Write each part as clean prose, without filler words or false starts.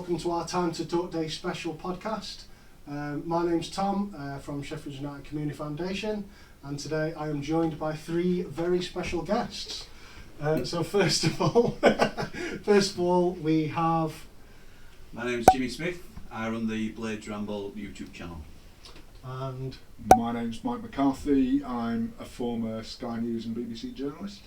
welcome to our Time to Talk Day special podcast. My name's Tom from Sheffield United Community Foundation, and today I am joined by three very special guests. So first of all, we have... My name's Jimmy Smith. I run the Blades Ramble YouTube channel. And my name's Mike McCarthy. I'm a former Sky News and BBC journalist.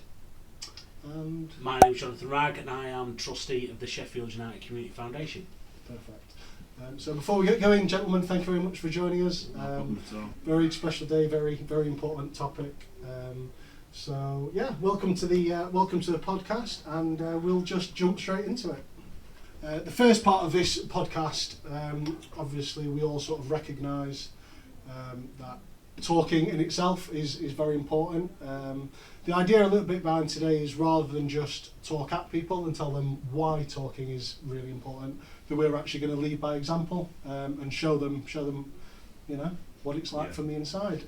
And my name's Jonathan Wragg, and I am trustee of the Sheffield United Community Foundation. Perfect. So before we get going, gentlemen, thank you very much for joining us. No problem at all. Very special day, very important topic. So yeah, welcome to the podcast, and we'll just jump straight into it. The first part of this podcast, obviously, we all sort of recognise that talking in itself is very important. The idea a little bit behind today is, rather than just talk at people and tell them why talking is really important, that we're actually going to lead by example and show them, you know, what it's like from the inside.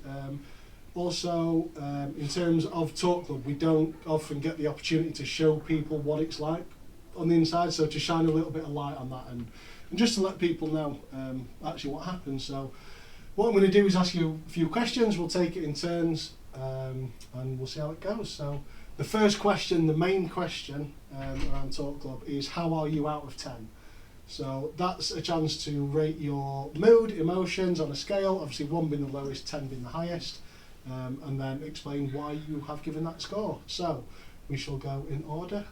Also, in terms of Talk Club, we don't often get the opportunity to show people what it's like on the inside, so to shine a little bit of light on that and just to let people know actually what happens. So what I'm going to do is ask you a few questions. We'll take it in turns and we'll see how it goes. So the first question, the main question around Talk Club is, how are you out of 10? So that's a chance to rate your mood, emotions on a scale, obviously 1 being the lowest, 10 being the highest, and then explain why you have given that score. So we shall go in order,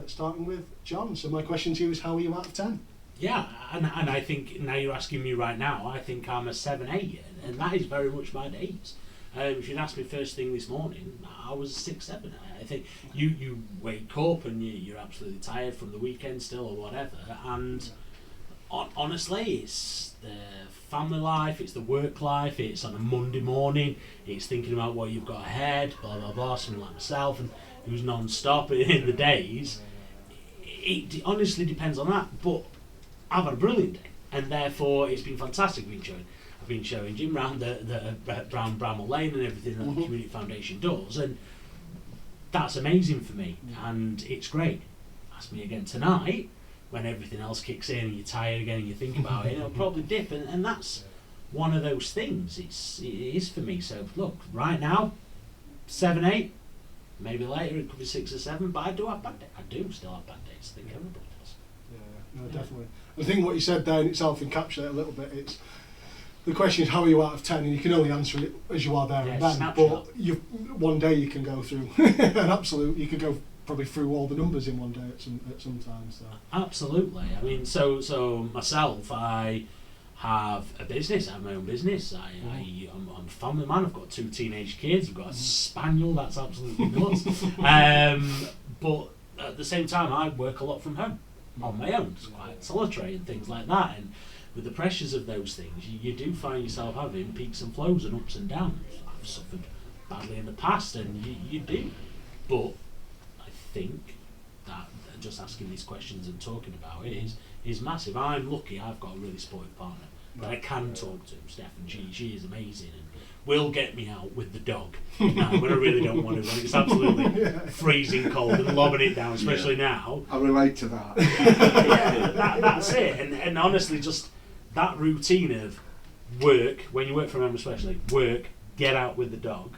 starting with John. So my question to you is, how are you out of 10? Yeah, and I think, now you're asking me right now, I think I'm a 7-8, and that is very much my days. If you'd asked me first thing this morning, I was 6-7. I think you wake up and you're absolutely tired from the weekend still or whatever, and honestly, it's the family life, it's the work life, it's on a Monday morning, it's thinking about what you've got ahead, blah blah blah, something like myself, and who's non-stop in the days. It honestly depends on that, but I've had a brilliant day, and therefore it's been fantastic. I've been showing Jim around the Bramall Lane and everything that the Community Foundation does, and that's amazing for me, and it's great. Ask me again tonight, when everything else kicks in and you're tired again and you think about it, it'll probably dip, and that's one of those things. It is for me. So look, right now, 7-8. Maybe later it could be 6 or 7, but I do have bad days. I do still have bad days. I think everybody does. Yeah, no, definitely. I think what you said there in itself encapsulates a little bit. It's the question is, how are you out of 10, and you can only answer it as you are there and then. Snapshot. But one day you can go through an absolute. You could go probably through all the numbers in one day at some time. So absolutely. I mean, so myself, I have a business. I have my own business. I'm a family man. I've got 2 teenage kids. I've got a spaniel. That's absolutely nuts. But at the same time, I work a lot from home on my own. It's quite solitary and things like that. And with the pressures of those things, you do find yourself having peaks and flows and ups and downs. I've suffered badly in the past, and you do. But I think that just asking these questions and talking about it is massive. I'm lucky. I've got a really supportive partner that I can talk to, Steph, and she is amazing and will get me out with the dog when I really don't want to, when it's absolutely freezing cold and lobbing it down, especially now. I relate to that. That's it. And honestly, just that routine of work, when you work from home especially, work, get out with the dog,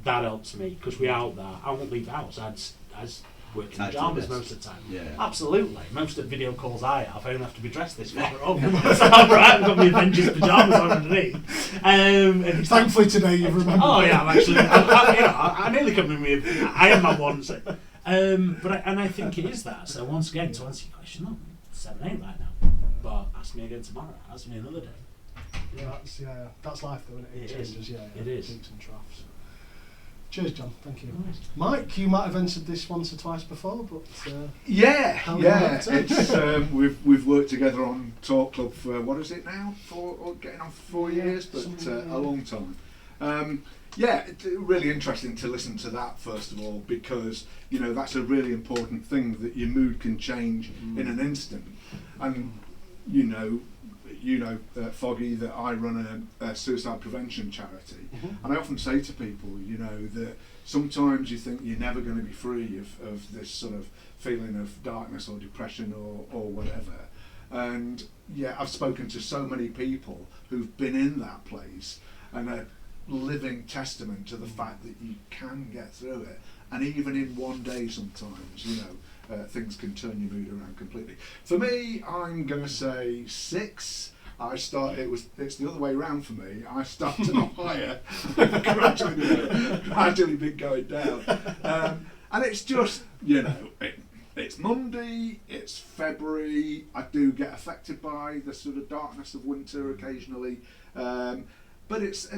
that helps me, because we're out there. I won't leave the house. I'd work in pyjamas most of the time. Yeah. Absolutely. Most of the video calls I only have to be dressed this far up. So I'm right, I've got my Avengers pyjamas on underneath. And thankfully today you've remembered. Oh yeah, I'm actually. I nearly come in with Iron Man once. But I think it is that. So once again, to answer your question, no, 7-8 right now. But ask me again tomorrow. Ask me another day. That's life though, isn't it? It changes. It is. Peaks and troughs. Cheers, John. Thank you. Nice. Mike, you might have entered this once or twice before, but it's we've worked together on Talk Club for, what is it now? Getting on for 4 years, but a long time. Really interesting to listen to that first of all, because that's a really important thing, that your mood can change in an instant, and Foggy, that I run a suicide prevention charity, and I often say to people, that sometimes you think you're never going to be free of this sort of feeling of darkness or depression or whatever, And yeah, I've spoken to so many people who've been in that place and are living testament to the fact that you can get through it. And even in one day sometimes, you know, things can turn your mood around completely. For me, I'm going to say 6. It's the other way around for me. I started off higher, gradually been going down. And it's just, you know, it's Monday, it's February, I do get affected by the sort of darkness of winter occasionally, but it's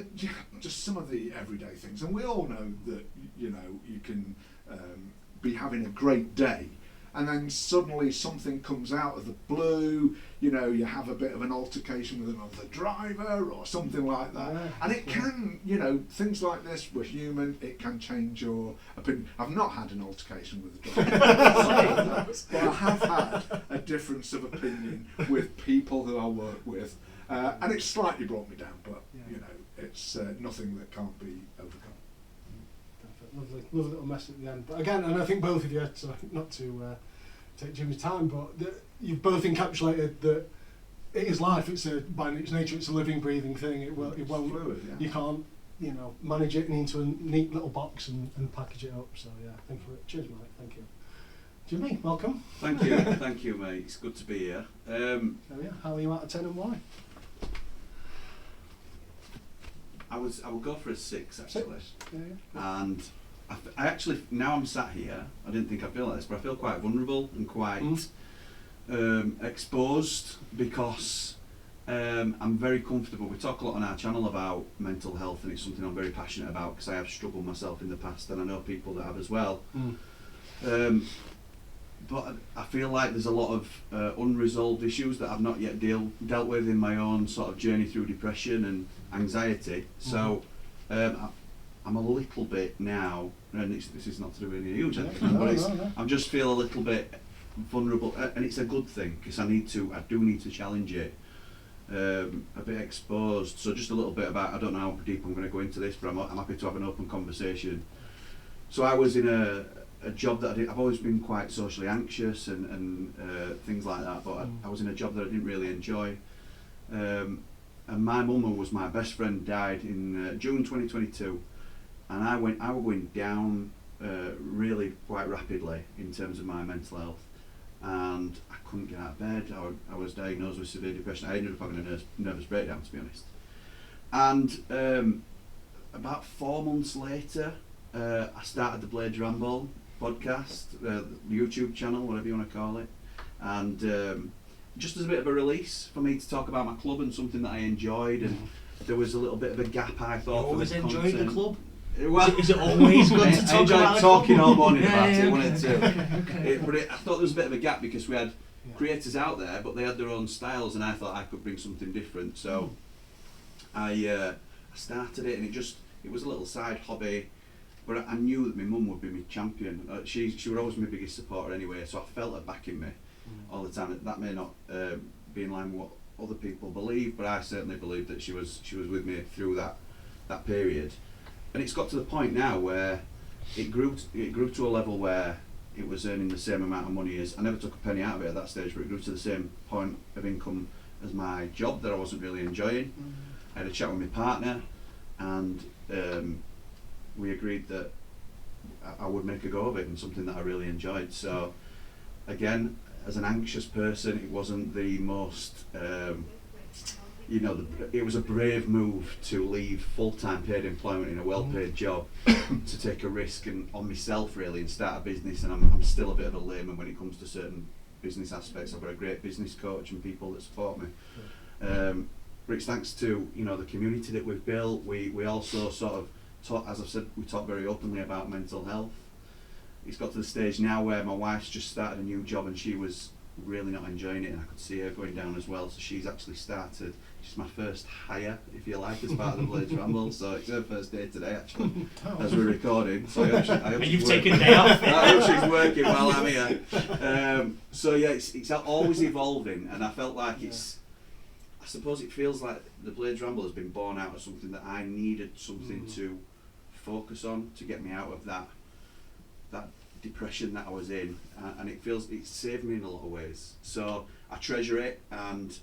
just some of the everyday things. And we all know that, you know, you can be having a great day, and then suddenly something comes out of the blue, you know, you have a bit of an altercation with another driver or something like that. Yeah, and it can, you know, things like this, we're human, it can change your opinion. I've not had an altercation with the driver, but I have had a difference of opinion with people who I work with, and it's slightly brought me down, but, you know, it's nothing that can't be overcome. Lovely little mess at the end. But again, and I think both of you, so not to take Jimmy's time, but you've both encapsulated that it is life. It's by its nature, it's a living, breathing thing. It won't. Fluid, yeah. You can't, you know, manage it into a neat little box and package it up. So yeah, thank you. Cheers, Mike. Thank you. Jimmy, welcome. Thank you, mate. It's good to be here. So yeah, how are you out of 10 and why? I will go for a 6 actually. 6? Yeah. And I actually, now I'm sat here, I didn't think I'd feel like this, but I feel quite vulnerable and quite exposed, because I'm very comfortable. We talk a lot on our channel about mental health, and it's something I'm very passionate about because I have struggled myself in the past, and I know people that have as well. But I feel like there's a lot of unresolved issues that I've not yet dealt with in my own sort of journey through depression and anxiety. So I'm a little bit now, and this is not to do with any huge anything, but I just feel a little bit vulnerable, and it's a good thing because I do need to challenge it, a bit exposed. So just a little bit about, I don't know how deep I'm going to go into this, but I'm happy to have an open conversation. So I was in a job that I've always been quite socially anxious and things like that, but I was in a job that I didn't really enjoy. And my mum, who was my best friend, died in June 2022, and I went down really quite rapidly in terms of my mental health, and I couldn't get out of bed. I was diagnosed with severe depression. I ended up having a nervous breakdown, to be honest. And about 4 months later, I started the Blades Ramble podcast, the YouTube channel, whatever you want to call it, and just as a bit of a release for me to talk about my club and something that I enjoyed, and there was a little bit of a gap, I thought. You always enjoyed the club? Well, is it always good to talk about I enjoyed talking all morning about it. Okay. Wanted to, but I thought there was a bit of a gap because we had creators out there, but they had their own styles, and I thought I could bring something different. So I started it, and it was a little side hobby. But I knew that my mum would be my champion. She would always be my biggest supporter anyway, so I felt her backing me all the time. That may not be in line with what other people believe, but I certainly believe that she was with me through that period. And it's got to the point now where it grew to a level where it was earning the same amount of money as, I never took a penny out of it at that stage, but it grew to the same point of income as my job that I wasn't really enjoying. I had a chat with my partner, and we agreed that I would make a go of it and something that I really enjoyed. So again, as an anxious person, it wasn't the most, it was a brave move to leave full-time paid employment in a well-paid job to take a risk on myself really and start a business. And I'm still a bit of a layman when it comes to certain business aspects. I've got a great business coach and people that support me. But it's thanks to the community that we've built. We also sort of as I've said, we talk very openly about mental health. It's got to the stage now where my wife's just started a new job and she was really not enjoying it, and I could see her going down as well. So she's actually started, she's my first hire, if you like, as part of the Blades Ramble. So it's her first day today, actually, as we're recording. So I hope you've taken a day off. I hope she's working while I'm here. So yeah, it's always evolving, and I felt like I suppose it feels like the Blades Ramble has been born out of something that I needed something to focus on to get me out of that depression that I was in, and it saved me in a lot of ways. So I treasure it, and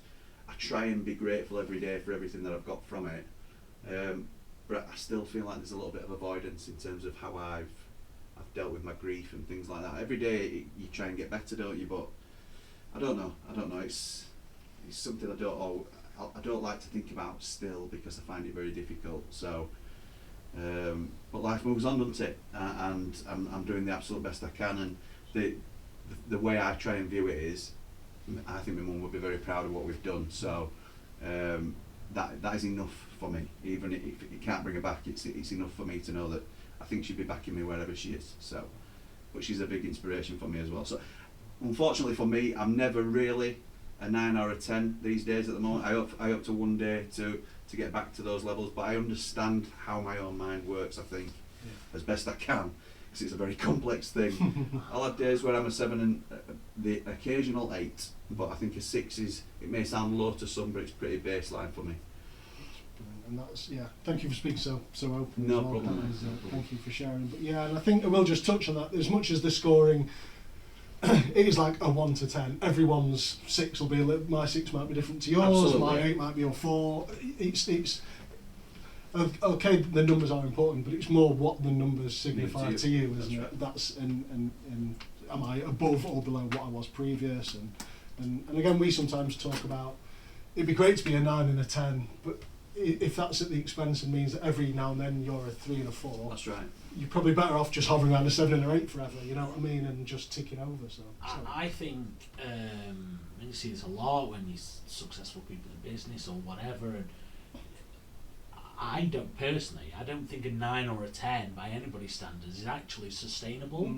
I try and be grateful every day for everything that I've got from it. But I still feel like there's a little bit of avoidance in terms of how I've dealt with my grief and things like that. Every day you try and get better, don't you? But I don't know. It's something I don't like to think about still, because I find it very difficult. So, but life moves on, doesn't it? And I'm doing the absolute best I can. And the way I try and view it is, I think my mum would be very proud of what we've done. So that is enough for me. Even if you can't bring her back, it's enough for me to know that I think she'd be backing me wherever she is. So, but she's a big inspiration for me as well. So, unfortunately for me, I'm never really a 9 or a 10 these days at the moment. I hope to one day to get back to those levels, but I understand how my own mind works, I think, as best I can, because it's a very complex thing. I'll have days where I'm a 7 and the occasional 8, but I think a 6 it may sound low to some, but it's pretty baseline for me. And that's, thank you for speaking so open. No as well. problem. Thank you for sharing. But and I think I will just touch on that. As much as the scoring, it is like a 1 to 10. Everyone's 6 will be my 6 might be different to yours. Absolutely. My 8 might be your 4. It's okay. The numbers are important, but it's more what the numbers signify to you, isn't it? Right. That's and am I above or below what I was previous? And again, we sometimes talk about it'd be great to be a 9 and a 10, but if that's at the expense and means that every now and then you're a 3 and a 4, That's right. you're probably better off just hovering around a 7 and an 8 forever, you know what I mean, and just ticking over. So I think, and you see this a lot when you successful people in business or whatever, and I don't think a 9 or a 10 by anybody's standards is actually sustainable.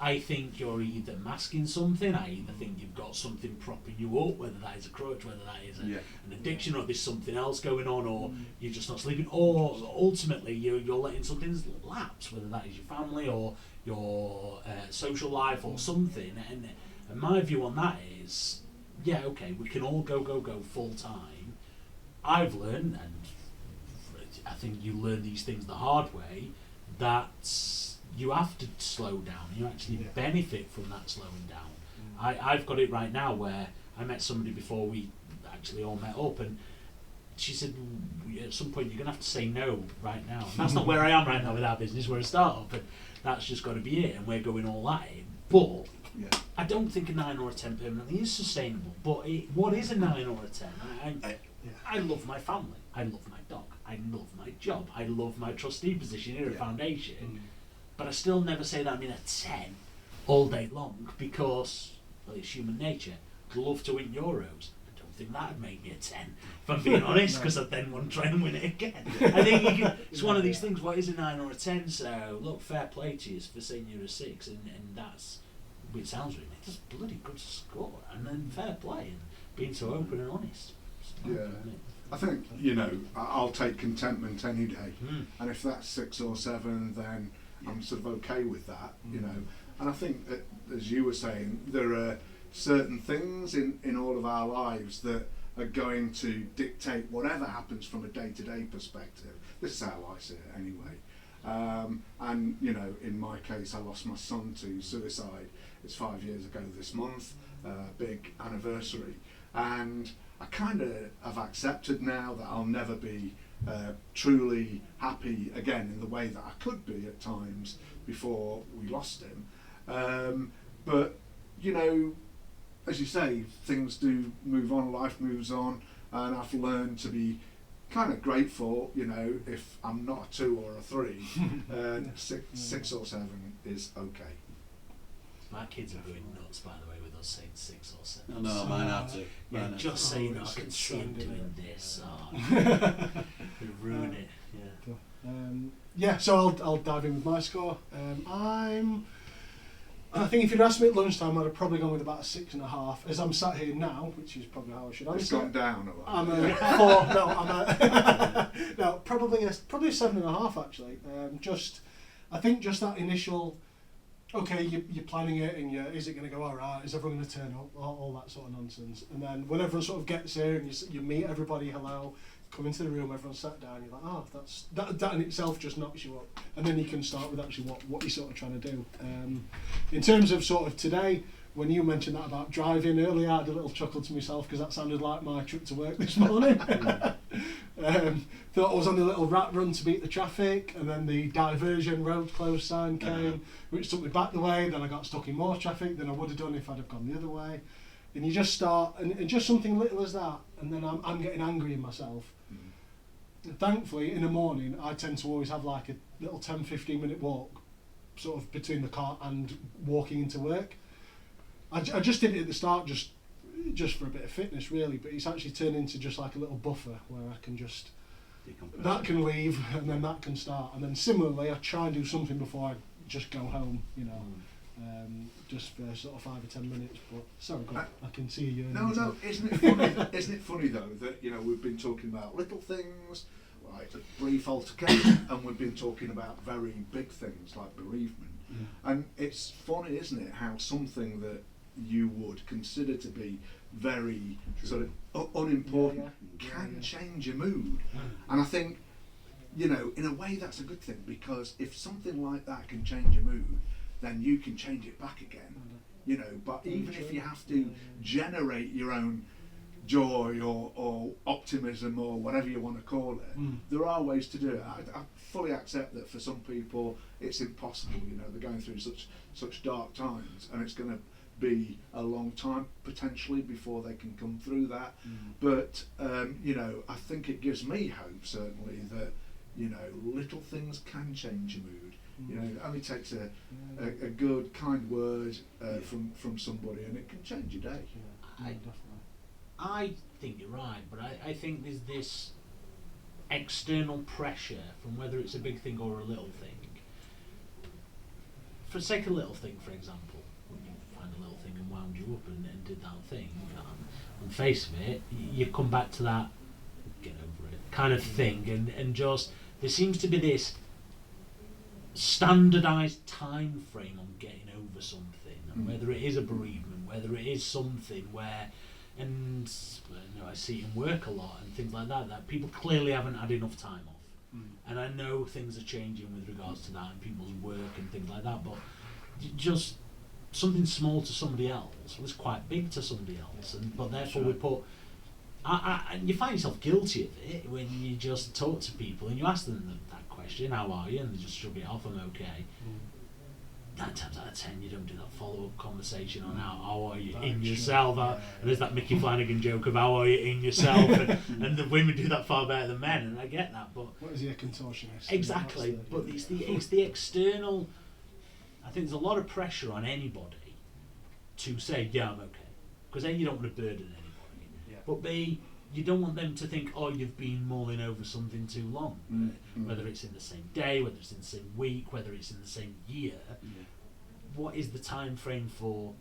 I think you're either masking something. I either think you've got something propping you up, whether that is a crutch, whether that is an addiction, or there's something else going on, or you're just not sleeping, or ultimately you're letting something lapse, whether that is your family or your social life or something. And my view on that is, okay, we can all go full time. I've learned, and I think you learn these things the hard way, that you have to slow down. You actually benefit from that slowing down. I've got it right now where I met somebody before we actually all met up, and she said, at some point you're going to have to say no right now. And that's not where I am right now with our business. We're a startup, and that's just got to be it, and we're going all that in. But I don't think a 9 or a 10 permanently is sustainable. But what is a 9 or a 10? I love my family. I love my dog. I love my job. I love my trustee position in a foundation. But I still never say that I'm in a 10 all day long, because it's human nature. I'd love to win Euros. I don't think that would make me a 10, if I'm being honest, because I'd then want to try and win it again. I think it's one of these things, what is a 9 or a 10? So, look, fair play to you for saying you're a 6, and that's, it sounds really, it's bloody good score, and then fair play, and being so open and honest. I think, I'll take contentment any day, and if that's 6 or 7, then I'm sort of okay with that, And I think that, as you were saying, there are certain things in all of our lives that are going to dictate whatever happens from a day-to-day perspective. This is how I see it anyway. And, in my case, I lost my son to suicide. It's 5 years ago this month, big anniversary. And I kind of have accepted now that I'll never be truly happy again in the way that I could be at times before we lost him. But, as you say, things do move on, life moves on, and I've learned to be kind of grateful, if I'm not a 2 or a 3, 6 or 7 is okay. My kids are going nuts, by the way, with us saying 6 or 7. Oh, no, mine have to. Just saying that I can see him doing this. It'll ruin it. So I'll dive in with my score. I think if you'd asked me at lunchtime, I'd have probably gone with about a 6.5. As I'm sat here now, which is probably how I should answer. It's gone down a lot. I'm a 4. No, probably a 7.5 actually. I think just that initial. Okay, you're planning it, and is it going to go all right? Is everyone going to turn up? All that sort of nonsense. And then when everyone sort of gets here and you meet everybody, hello, come into the room, everyone's sat down, you're like, oh, that in itself just knocks you up. And then you can start with actually what you're sort of trying to do. In terms of sort of today, when you mentioned that about driving earlier, I had a little chuckle to myself because that sounded like my trip to work this morning. Thought I was on a little rat run to beat the traffic, and then the diversion road closed sign came, which took me back the way. Then I got stuck in more traffic than I would have done if I'd have gone the other way. And you just start, and just something little as that, and then I'm getting angry in myself. Thankfully, in the morning, I tend to always have like a little 10-15 minute walk, sort of between the car and walking into work. I just did it at the start, just for a bit of fitness, really. But it's actually turned into just like a little buffer where I can just that can leave and then that can start. And then similarly, I try and do something before I just go home, you know, just for sort of 5 or 10 minutes. But sorry, God, I can see you. No, isn't it funny? Isn't it funny though that we've been talking about little things, like a brief altercation, and we've been talking about very big things like bereavement. And it's funny, isn't it, how something that you would consider to be very sort of unimportant can change your mood. And I think, in a way that's a good thing, because if something like that can change your mood, then you can change it back again. But even if you have to generate your own joy or optimism or whatever you want to call it, there are ways to do it. I fully accept that for some people it's impossible. They're going through such dark times, and it's going to be a long time potentially before they can come through that. But I think it gives me hope, certainly, that little things can change your mood. It only takes a good, kind word from somebody, and it can change your day. I think you're right, but I think there's this external pressure from whether it's a big thing or a little thing. For sake of a little thing, for example, when you find a little thing and wound you up and did that thing, on the face of it, you come back to that get over it kind of thing, and just there seems to be this standardised time frame on getting over something, and whether it is a bereavement, whether it is something where, and I see it in work a lot and things like that people clearly haven't had enough time off. And I know things are changing with regards to that and people's work and things like that, but just something small to somebody else was quite big to somebody else, but therefore we put and you find yourself guilty of it when you just talk to people and you ask them that question, how are you, and they just shrug it off, I'm okay. 9 times out of 10 you don't do that follow-up conversation on how are you in yourself, and there's that Mickey Flanagan joke of how are you in yourself, and the women do that far better than men, and I get that, but what is he, a contortionist? Exactly, but it's the external. I think there's a lot of pressure on anybody to say, yeah, I'm okay, because A, you don't want to burden anybody, but B, you don't want them to think, oh, you've been mulling over something too long, whether it's in the same day, whether it's in the same week, whether it's in the same year. What is the time frame for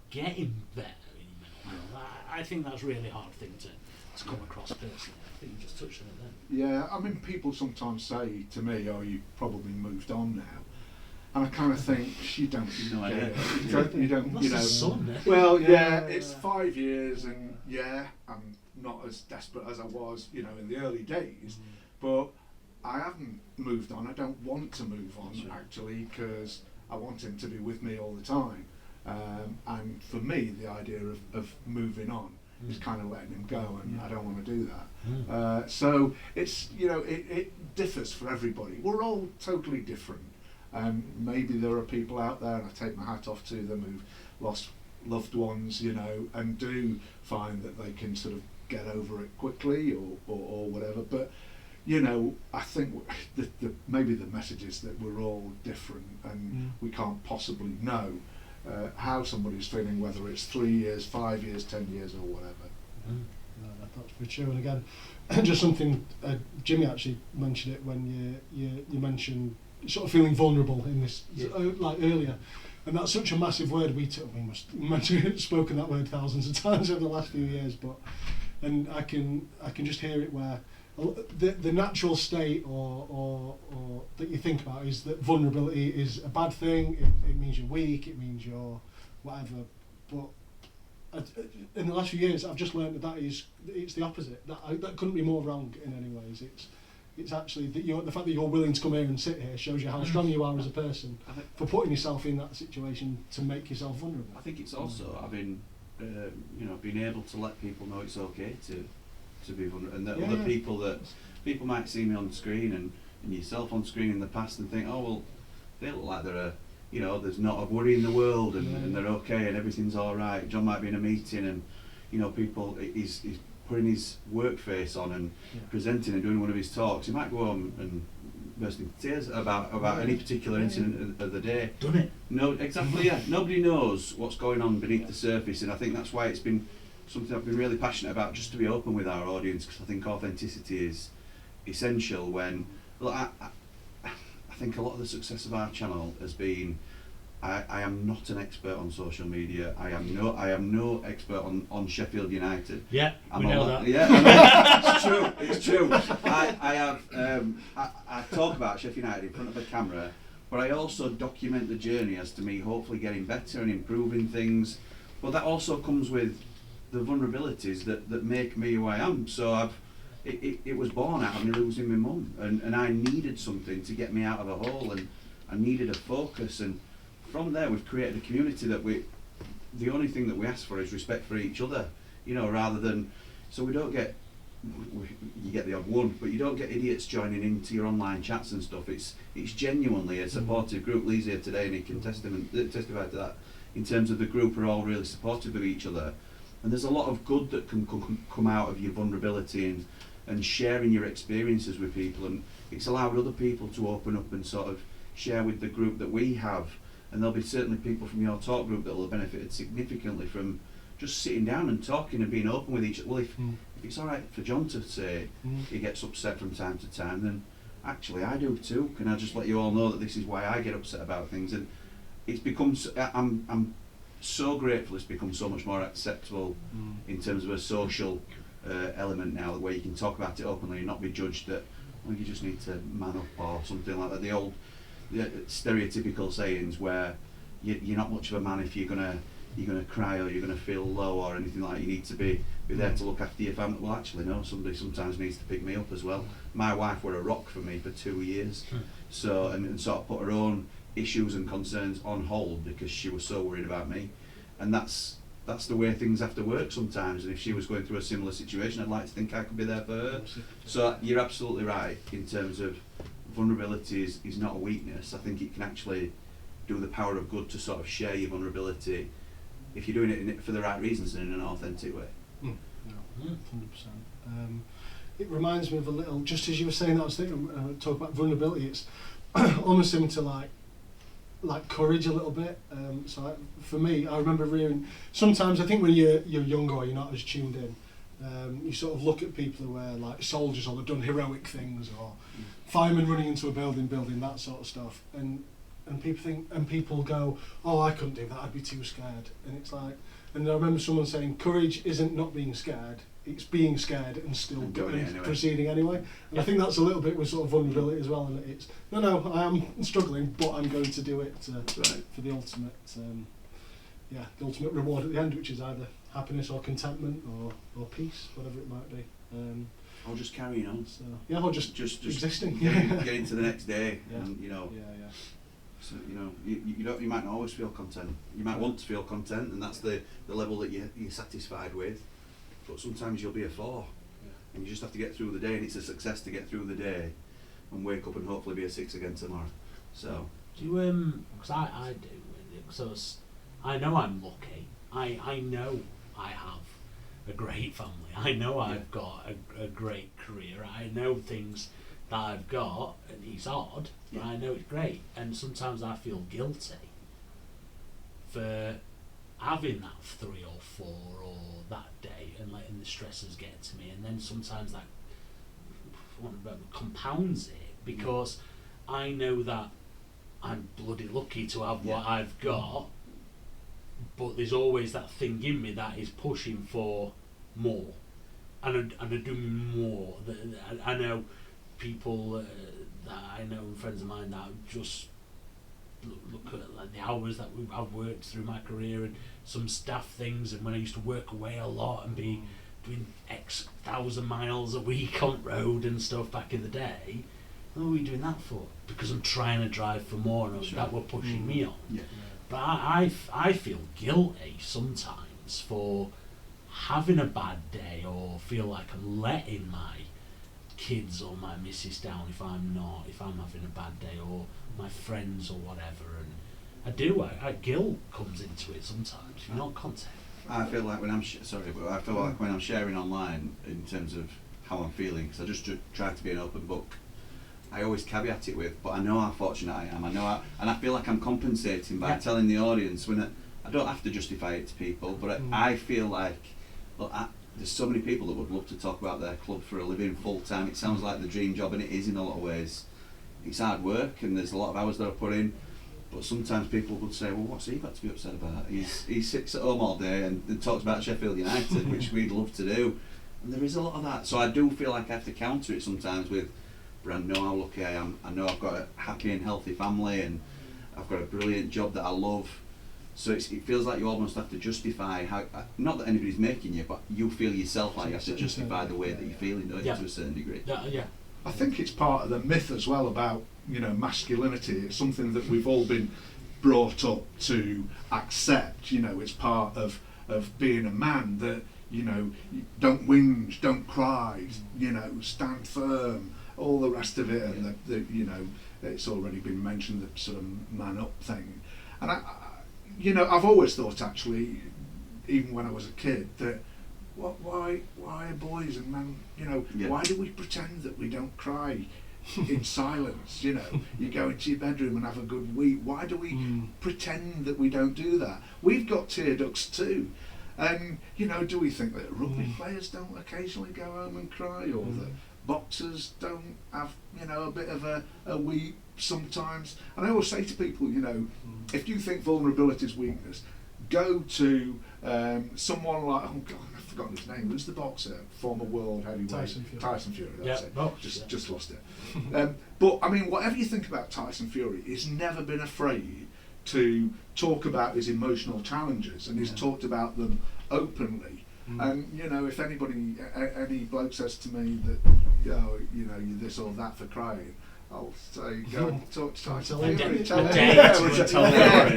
getting better in your mental health? I think that's a really hard thing to come across personally. I think you just touched on it then. Yeah, I mean, people sometimes say to me, oh, you've probably moved on now. And I kind of think, you don't get it. You don't, well, it's 5 years, and I'm not as desperate as I was, in the early days, but I haven't moved on. I don't want to move on, actually, because I want him to be with me all the time. And for me, the idea of moving on is kind of letting him go, and I don't want to do that. So it's, it differs for everybody. We're all totally different. Maybe there are people out there, and I take my hat off to them, who've lost loved ones, and do find that they can sort of get over it quickly or whatever. But I think maybe the message is that we're all different, and we can't possibly know how somebody's feeling, whether it's 3 years, 5 years, 10 years, or whatever. No, that's pretty true. And again, just something Jimmy actually mentioned it when you mentioned sort of feeling vulnerable in this, like earlier, and that's such a massive word. We must have spoken that word thousands of times over the last few years, and I can just hear it where the natural state or that you think about is that vulnerability is a bad thing. It means you're weak. It means you're whatever. But in the last few years, I've just learned that it's the opposite. That couldn't be more wrong in any ways. It's actually the fact that you're willing to come here and sit here shows you how strong you are as a person for putting yourself in that situation to make yourself vulnerable. I think it's also having, being able to let people know it's okay to be vulnerable, and that other people might see me on screen and yourself on screen in the past and think, oh well, they look like they're there's not a worry in the world and they're okay and everything's all right. John might be in a meeting and he's putting his work face on and presenting and doing one of his talks. He might go home and burst into tears about any particular incident of the day. Done it. No, exactly. Yeah, nobody knows what's going on beneath the surface, and I think that's why it's been something I've been really passionate about, just to be open with our audience, because I think authenticity is essential. When I think a lot of the success of our channel has been, I am not an expert on social media. I am no expert on Sheffield United. Yeah, we know that. Yeah, it's true. I talk about Sheffield United in front of a camera, but I also document the journey as to me hopefully getting better and improving things. But that also comes with the vulnerabilities that make me who I am. So it was born out of me losing my mum, and I needed something to get me out of a hole, and I needed a focus, and from there we've created a community that the only thing that we ask for is respect for each other, rather than, so we don't get, you get the odd one, but you don't get idiots joining into your online chats and stuff. It's genuinely a supportive group. Lee's here today and he can testify to that, in terms of the group are all really supportive of each other, and there's a lot of good that can come out of your vulnerability and sharing your experiences with people, and it's allowed other people to open up and sort of share with the group that we have. And there'll be certainly people from your talk group that will have benefited significantly from just sitting down and talking and being open with each other. Well, if it's all right for John to say he gets upset from time to time, then actually I do too. Can I just let you all know that this is why I get upset about things? And it's become, I'm so grateful it's become so much more acceptable in terms of a social element now, where you can talk about it openly and not be judged that, well, you just need to man up or something like that. The old stereotypical sayings where you're not much of a man if you're gonna cry or you're gonna feel low or anything like that. You need to be there to look after your family. Well, actually no, somebody sometimes needs to pick me up as well. My wife were a rock for me for 2 years, so and sort of put her own issues and concerns on hold because she was so worried about me, and that's the way things have to work sometimes. And if she was going through a similar situation, I'd like to think I could be there for her. So you're absolutely right in terms of vulnerability is not a weakness. I think it can actually do the power of good to sort of share your vulnerability if you're doing it for the right reasons and in an authentic way. 100%. It reminds me of a little, just as you were saying that, I was thinking, talk about vulnerability, it's almost similar to like courage a little bit. For me, I remember reading, sometimes I think when you're younger or you're not as tuned in, you sort of look at people who are like soldiers or they've done heroic things, or firemen running into a building, that sort of stuff, and people go, oh, I couldn't do that, I'd be too scared. And it's like, and I remember someone saying, courage isn't not being scared, it's being scared and still proceeding anyway. And I think that's a little bit with sort of vulnerability as well, and it's no, I am struggling, but I'm going to do it for the ultimate the ultimate reward at the end, which is either happiness or contentment or peace, whatever it might be. Or just carrying on. So, or just existing. Getting to the next day, and So you might not always feel content. You might want to feel content, and that's the level that you're satisfied with. But sometimes you'll be a 4, and you just have to get through the day, and it's a success to get through the day and wake up and hopefully be a 6 again tomorrow. So do you because I do, so I know I'm lucky. I know I have a great family. I know I've got a great career. I know things that I've got, and it's odd, but I know it's great. And sometimes I feel guilty for having that 3 or 4 or that day and letting the stresses get to me. And then sometimes that compounds it, because I know that I'm bloody lucky to have what I've got, but there's always that thing in me that is pushing for more, and I do more. I know people that I know, friends of mine, that just look at like the hours that I've worked through my career and some staff things, and when I used to work away a lot and be doing X thousand miles a week on road and stuff back in the day. What are we doing that for? Because I'm trying to drive for more, and that were pushing me on. Yeah. But I feel guilty sometimes for having a bad day, or feel like I'm letting my kids or my missus down if I'm having a bad day, or my friends or whatever. And I guilt comes into it sometimes. You're not content. I feel like when I'm like when I'm sharing online in terms of how I'm feeling, because I just try to be an open book. I always caveat it with, but I know how fortunate I am. And I feel like I'm compensating by telling the audience when I don't have to justify it to people, but I feel like, look, there's so many people that would love to talk about their club for a living full time. It sounds like the dream job, and it is in a lot of ways. It's hard work, and there's a lot of hours that I put in. But sometimes people would say, well, what's he got to be upset about? He sits at home all day and talks about Sheffield United, which we'd love to do. And there is a lot of that. So I do feel like I have to counter it sometimes with, but I know how lucky I am. I know I've got a happy and healthy family, and I've got a brilliant job that I love. So it feels like you almost have to justify how, not that anybody's making you, but you feel yourself like you have to justify the way that you're feeling, don't you, to a certain degree. Yeah. I think it's part of the myth as well about, masculinity. It's something that we've all been brought up to accept. It's part of being a man that, don't whinge, don't cry, stand firm, all the rest of it, and it's already been mentioned, the sort of man up thing. And I've always thought, actually, even when I was a kid, that why are boys and men, why do we pretend that we don't cry in silence? You go into your bedroom and have a good week. Why do we pretend that we don't do that? We've got tear ducts too. And do we think that rugby players don't occasionally go home and cry, or that boxers don't have a bit of a weep sometimes? And I always say to people, if you think vulnerability is weakness, go to someone like, oh God, I've forgotten his name. Who's the boxer, former world heavyweight? Tyson Fury. That's it. Just lost it. But I mean, whatever you think about Tyson Fury, he's never been afraid to talk about his emotional challenges, and he's talked about them openly. And if any bloke says to me that you're this or that for crying, I'll say, go and talk to Tyson Fury,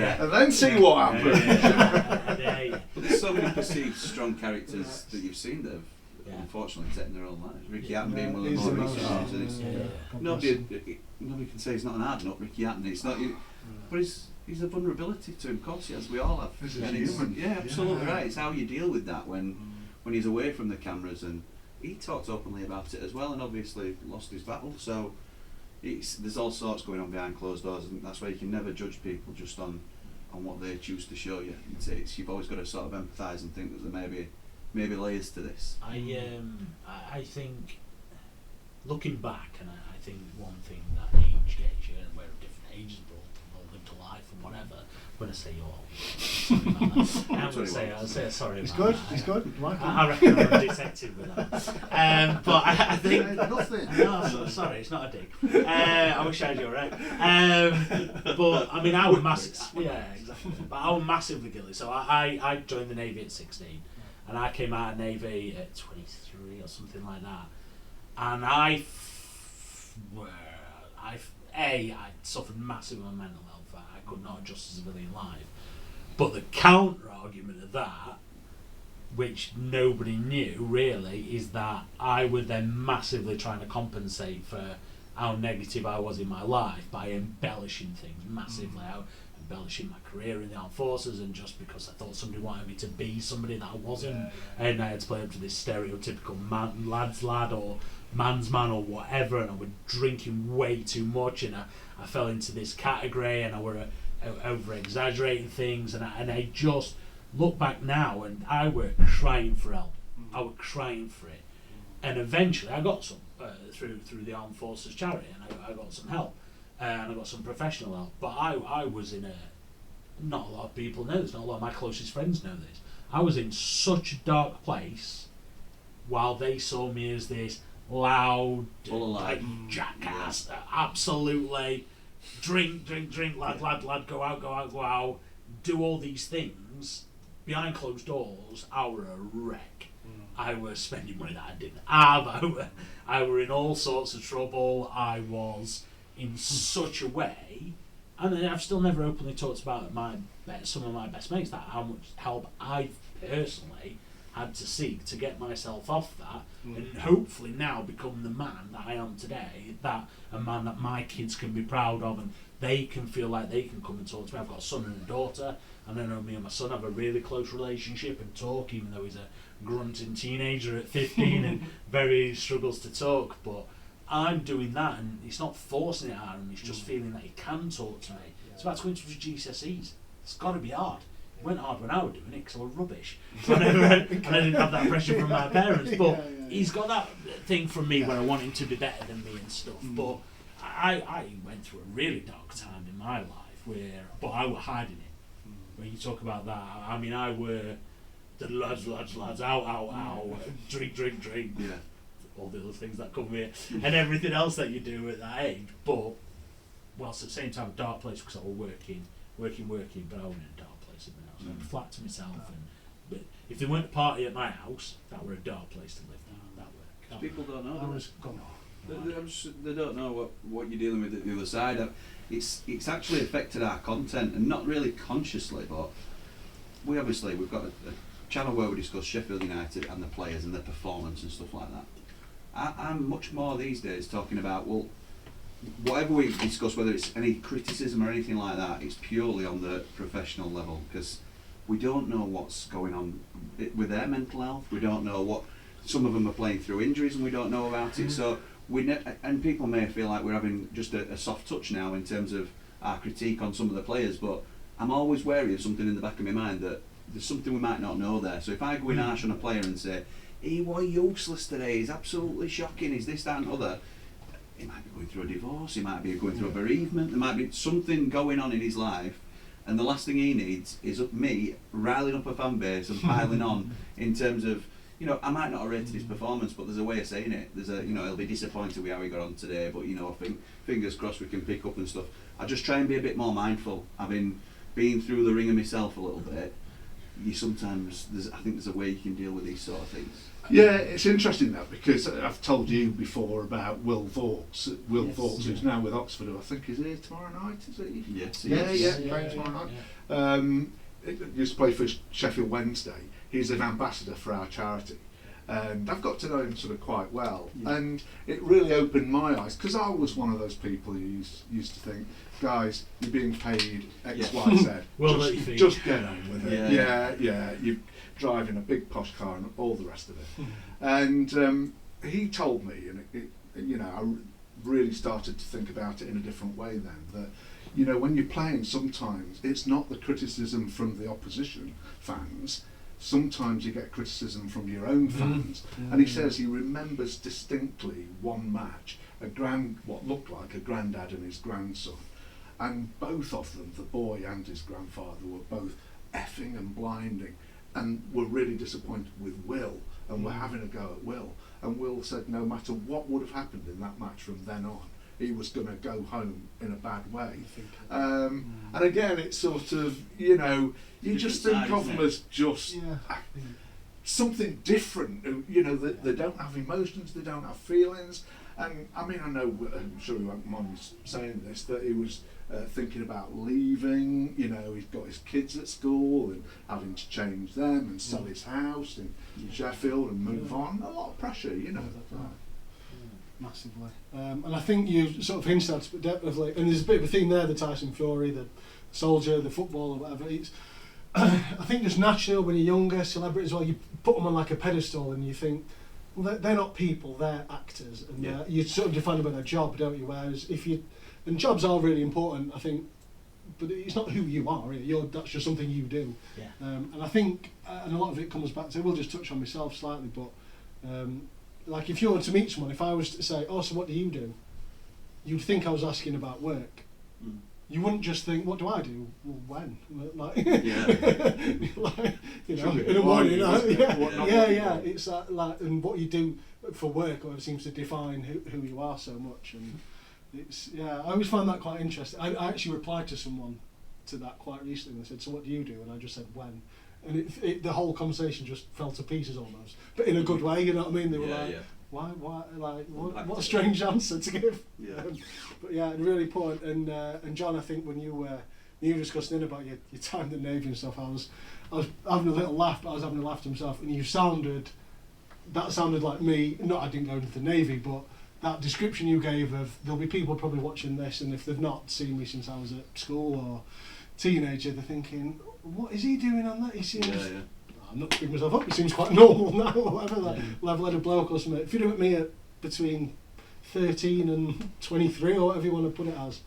and then see what happens. But there's so many perceived strong characters that you've seen that have unfortunately taken their own lives. Ricky Hatton being one of the more recent ones. Nobody can say he's not an hard nut, Ricky Hatton. It's not, but he's a vulnerability to him, of course, as we all have. He's a human. Yeah, absolutely right. It's how you deal with that when he's away from the cameras, and he talked openly about it as well, and obviously lost his battle. So there's all sorts going on behind closed doors, and that's why you can never judge people just on what they choose to show you. You've always got to sort of empathise and think that there may be layers to this. I think, looking back, and I think one thing that age gets you, and we're at different ages, but all lived a life and whatever. When I say you're old, sorry about that. I'm going to say sorry about that. He's good. I reckon I'm a detective with that. But I think... Nothing. No, sorry, it's not a dig. I wish I had your right. But, I mean, I was massive... Yeah, exactly. But I was massively guilty. So I joined the Navy at 16, and I came out of Navy at 23 or something like that. And I suffered massive mental health. I could not adjust to civilian life. But the counter argument of that, which nobody knew really, is that I was then massively trying to compensate for how negative I was in my life by embellishing things massively. I was embellishing my career in the armed forces, and just because I thought somebody wanted me to be somebody that I wasn't, and I had to play up to this stereotypical lad's lad or man's man or whatever, and I was drinking way too much, and I fell into this category, and I were over exaggerating things, and I just look back now, and I were crying for help. I was crying for it, and eventually I got some through the Armed Forces charity, and I got some help, and I got some professional help. But I was in not a lot of people know this, not a lot of my closest friends know this. I was in such a dark place, while they saw me as this loud, like jackass, absolutely drink, lad, go out, do all these things behind closed doors. I were a wreck. I was spending money that I didn't have. I were in all sorts of trouble. I was in such a way, and then I've still never openly talked about some of my best mates, that how much help I've personally had to seek to get myself off that, and hopefully now become the man that I am today, that a man that my kids can be proud of, and they can feel like they can come and talk to me. I've got a son and a daughter, and I know me and my son have a really close relationship and talk, even though he's a grunting teenager at 15 and very struggles to talk. But I'm doing that, and he's not forcing it out of him, he's just feeling that he can talk to me. It's about to go into his GCSEs. It's got to be hard. It went hard when I was doing it because I was rubbish. So and I didn't have that pressure from my parents. But he's got that thing from me where I want him to be better than me and stuff. But I went through a really dark time in my life but I was hiding it. When you talk about that, I mean, I were the lads, out, drink. Yeah. All the other things that come with it, and everything else that you do at that age. But whilst at the same time, a dark place, because I was working, but I was in a dark place at my house. I had a flat to myself, but if there weren't a party at my house, that were a dark place to live. That People don't know. I was gone. They don't know what you're dealing with at the other side. It's actually affected our content, and not really consciously, but we've got a channel where we discuss Sheffield United and the players and their performance and stuff like that. I'm much more these days talking about, well, whatever we discuss, whether it's any criticism or anything like that, it's purely on the professional level, because we don't know what's going on with their mental health. We don't know what some of them are playing through injuries, and we don't know about it. So and people may feel like we're having just a soft touch now in terms of our critique on some of the players, but I'm always wary of something in the back of my mind that there's something we might not know there. So if I go in harsh on a player and say, he was useless today, he's absolutely shocking, he's this, that and other, he might be going through a divorce, he might be going through a bereavement, there might be something going on in his life, and the last thing he needs is me riling up a fan base and piling on in terms of, I might not have rated his performance, but there's a way of saying it. There's he'll be disappointed with how he got on today, but I think fingers crossed we can pick up and stuff. I just try and be a bit more mindful. Having been through the ringer myself a little bit, I think there's a way you can deal with these sort of things. Yeah, it's interesting that, because I've told you before about Will Vaughts. Vaughts, who's now with Oxford, who I think is here tomorrow night, is he? Yes. Playing tomorrow night. Used to play for Sheffield Wednesday. He's an ambassador for our charity. And I've got to know him sort of quite well. Yeah. And it really opened my eyes, because I was one of those people who used to think, guys, you're being paid X, Y, Z. Well, just get on with it. Yeah. You're driving a big posh car and all the rest of it. And he told me, and I really started to think about it in a different way then, that, when you're playing, sometimes it's not the criticism from the opposition fans. Sometimes you get criticism from your own fans. And he says he remembers distinctly one match, what looked like a granddad and his grandson, and both of them, the boy and his grandfather, were both effing and blinding, and were really disappointed with Will, and were having a go at Will. And Will said no matter what would have happened in that match from then on, he was going to go home in a bad way. And again, it's sort of, you just think of them as just something different. They don't have emotions, they don't have feelings. And I mean, I know, I'm sure he won't mind me saying this, that he was thinking about leaving. He's got his kids at school and having to change them and sell his house in Sheffield and move on. A lot of pressure, Massively. And I think you sort of hinted at it definitely, and there's a bit of a theme there, the Tyson Fury, the soldier, the football, or whatever. It's, I think just naturally when you're younger, celebrities, well, you put them on like a pedestal and you think, well, they're not people, they're actors, and you sort of define them by their job, don't you? Whereas and jobs are really important, I think, but it's not who you are, really. That's just something you do. Yeah. And I think, and a lot of it comes back to, we'll just touch on myself slightly, but like if you were to meet someone, if I was to say, oh, so what do you do? You'd think I was asking about work. You wouldn't just think, what do I do? Well, when? Like, in the morning. It's like, and what you do for work seems to define who you are so much. And It's I always find that quite interesting. I actually replied to someone to that quite recently. They said, "So what do you do?" And I just said, "When." And the whole conversation just fell to pieces almost, but in a good way. You know what I mean? They were why, like, what a strange answer to give. Yeah. But yeah, really important. And John, I think when you were discussing about your time in the Navy and stuff, I was having a little laugh, but I was having a laugh to myself. And that sounded like me. Not I didn't go into the Navy, but that description you gave of there'll be people probably watching this, and if they've not seen me since I was at school or teenager, they're thinking, what is he doing on that? He seems. I'm not picking myself up. He seems quite normal now, or whatever. Like level-headed bloke or something. If you look at me at between 13 and 23 or whatever you want to put it as,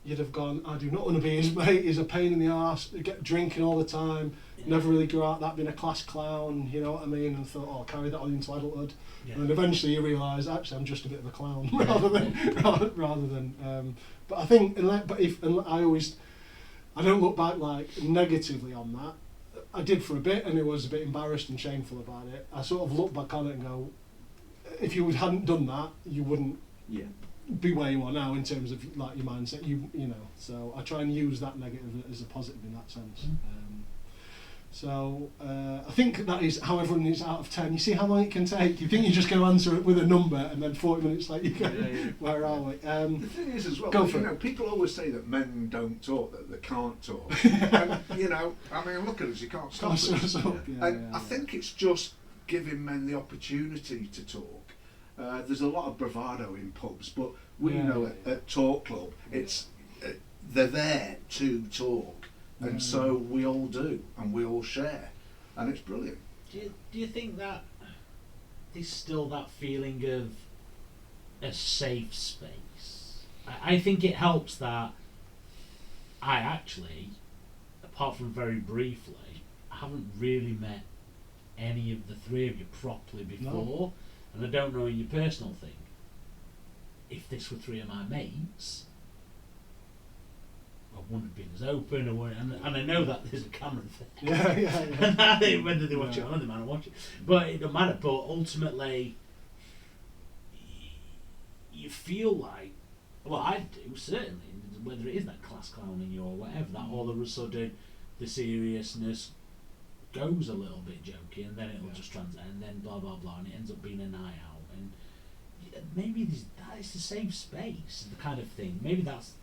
you'd have gone, I do not want to be his mate. He's a pain in the arse. Get drinking all the time. Never really grew out that being a class clown. You know what I mean? And thought, I'll carry that on into adulthood. Yeah. And then eventually you realise, actually, I'm just a bit of a clown rather than. But I think, I don't look back like negatively on that. I did for a bit, and it was a bit embarrassed and shameful about it. I sort of look back on it and go, if you hadn't done that, you wouldn't be where you are now in terms of like your mindset. You know. So I try and use that negative as a positive in that sense. I think that is how everyone is out of 10. You see how long it can take. You think you're just going to answer it with a number, and then 40 minutes later you go, where are we? The thing is as well, people always say that men don't talk, that they can't talk. And, I mean, look at us, you can't stop us. I think it's just giving men the opportunity to talk. There's a lot of bravado in pubs, but at Talk Club, it's they're there to talk. And so we all do, and we all share, and it's brilliant. Do you think that there's still that feeling of a safe space? I think it helps that I actually, apart from very briefly, haven't really met any of the three of you properly before, and I don't know in your personal thing. If this were three of my mates, I wouldn't have been as open, and I know that there's a camera there. And whether they watch it or not, they might not watch it. But it don't matter. But ultimately, you feel like, well, I do, certainly, whether it is that class clowning you or whatever, that all of a sudden the seriousness goes a little bit jokey, and then it'll just translate, and then blah, blah, blah, and it ends up being a night out. And maybe that is the safe space, the kind of thing. Maybe that's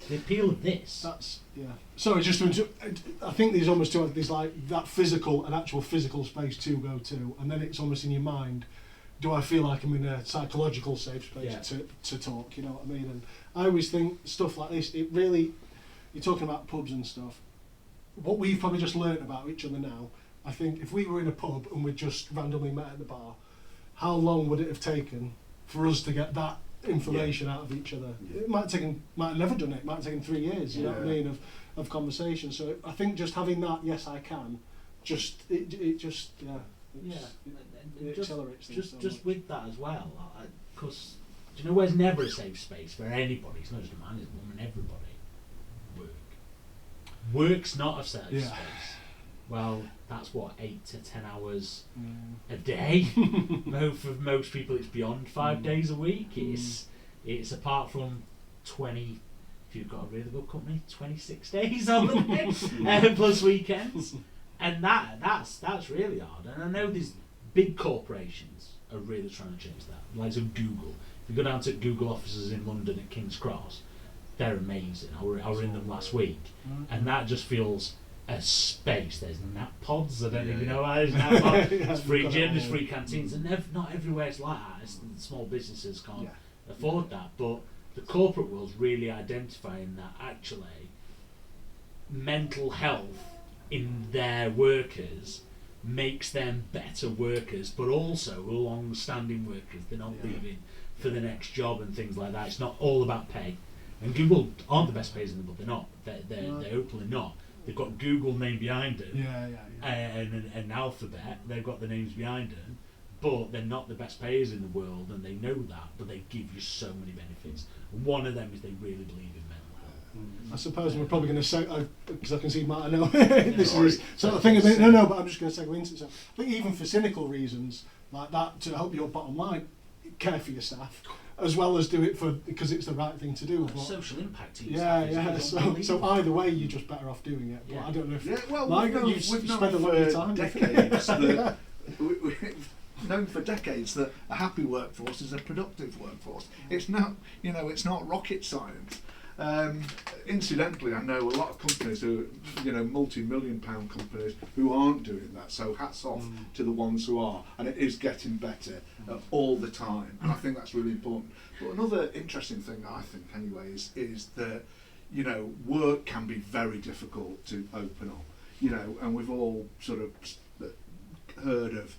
the appeal of this. Sorry, just to interrupt. I think there's almost there's like that an actual physical space to go to, and then it's almost in your mind. Do I feel like I'm in a psychological safe space to talk? You know what I mean? And I always think stuff like this. It really, you're talking about pubs and stuff. What we've probably just learnt about each other now. I think if we were in a pub and we just randomly met at the bar, how long would it have taken for us to get that information out of each other? It might have never done it. It might have taken 3 years. You know what I mean? Of conversation. So I think just having that, yes, I can. It accelerates things. Just with that as well, because do you know where's never a safe space for anybody? It's not just a man, it's a woman. Everybody. Work's not a safe space. Well, that's what 8 to 10 hours a day. For most people, it's beyond 5 days a week. It's apart from 20. If you've got a really good company, 26 days on the day, plus weekends, and that's really hard. And I know these big corporations are really trying to change that. Like Google. If you go down to Google offices in London at King's Cross, they're amazing. I were in them last week, and that just feels a space. There's nap pods. I don't even know why there's nap pods. There's free gym, there's free canteens, and not everywhere it's like that. Small businesses can't afford that, but the corporate world's really identifying that actually mental health in their workers makes them better workers, but also long-standing workers. They're not leaving for the next job and things like that. It's not all about pay. And Google aren't the best payers in the world. They're not. They're openly not. They've got Google name behind them, and Alphabet. They've got the names behind them, but they're not the best payers in the world, and they know that. But they give you so many benefits. And one of them is they really believe in mental health. I suppose we're probably going to say, because I can see Matt. I know this is sort of thing. No, but I'm just going to segue into it. So I think even for cynical reasons like that, to help your bottom line, care for your staff. as well as do it because it's the right thing to do. But social impact. Yeah. So either way, you're just better off doing it. But I don't know if we've known spent a lot of time decades that we've known for decades that a happy workforce is a productive workforce. It's not, it's not rocket science. Incidentally, I know a lot of companies who, multi-million-pound companies who aren't doing that. So hats off to the ones who are, and it is getting better all the time. And I think that's really important. But another interesting thing, I think, anyway, is that work can be very difficult to open up. And we've all sort of heard of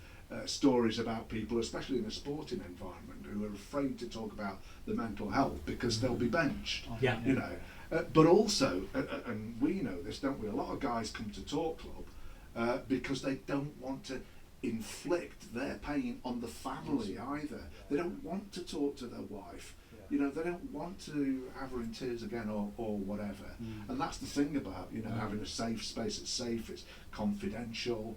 stories about people, especially in a sporting environment, who are afraid to talk about the mental health because they'll be benched. But also, and we know this, don't we? A lot of guys come to Talk Club because they don't want to inflict their pain on the family either. They don't want to talk to their wife. They don't want to have her in tears again or whatever. And that's the thing about having a safe space. It's safe. It's confidential.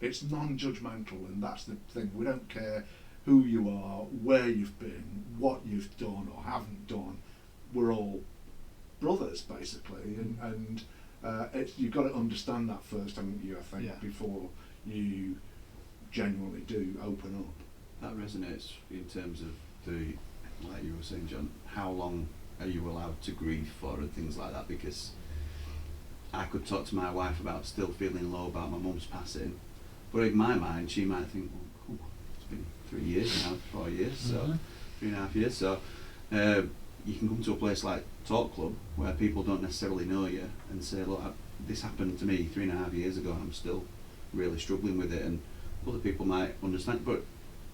It's non-judgmental, and that's the thing. We don't care who you are, where you've been, what you've done or haven't done. We're all brothers, basically, and you've got to understand that first, haven't you? I think before you genuinely do open up. That resonates in terms of like you were saying, John. How long are you allowed to grieve for and things like that? Because I could talk to my wife about still feeling low about my mum's passing, but in my mind she might think, well, it's been 3 years now, 4 years, so 3.5 years. So you can come to a place like Talk Club where people don't necessarily know you and say, look, this happened to me 3.5 years ago and I'm still really struggling with it, and other people might understand. But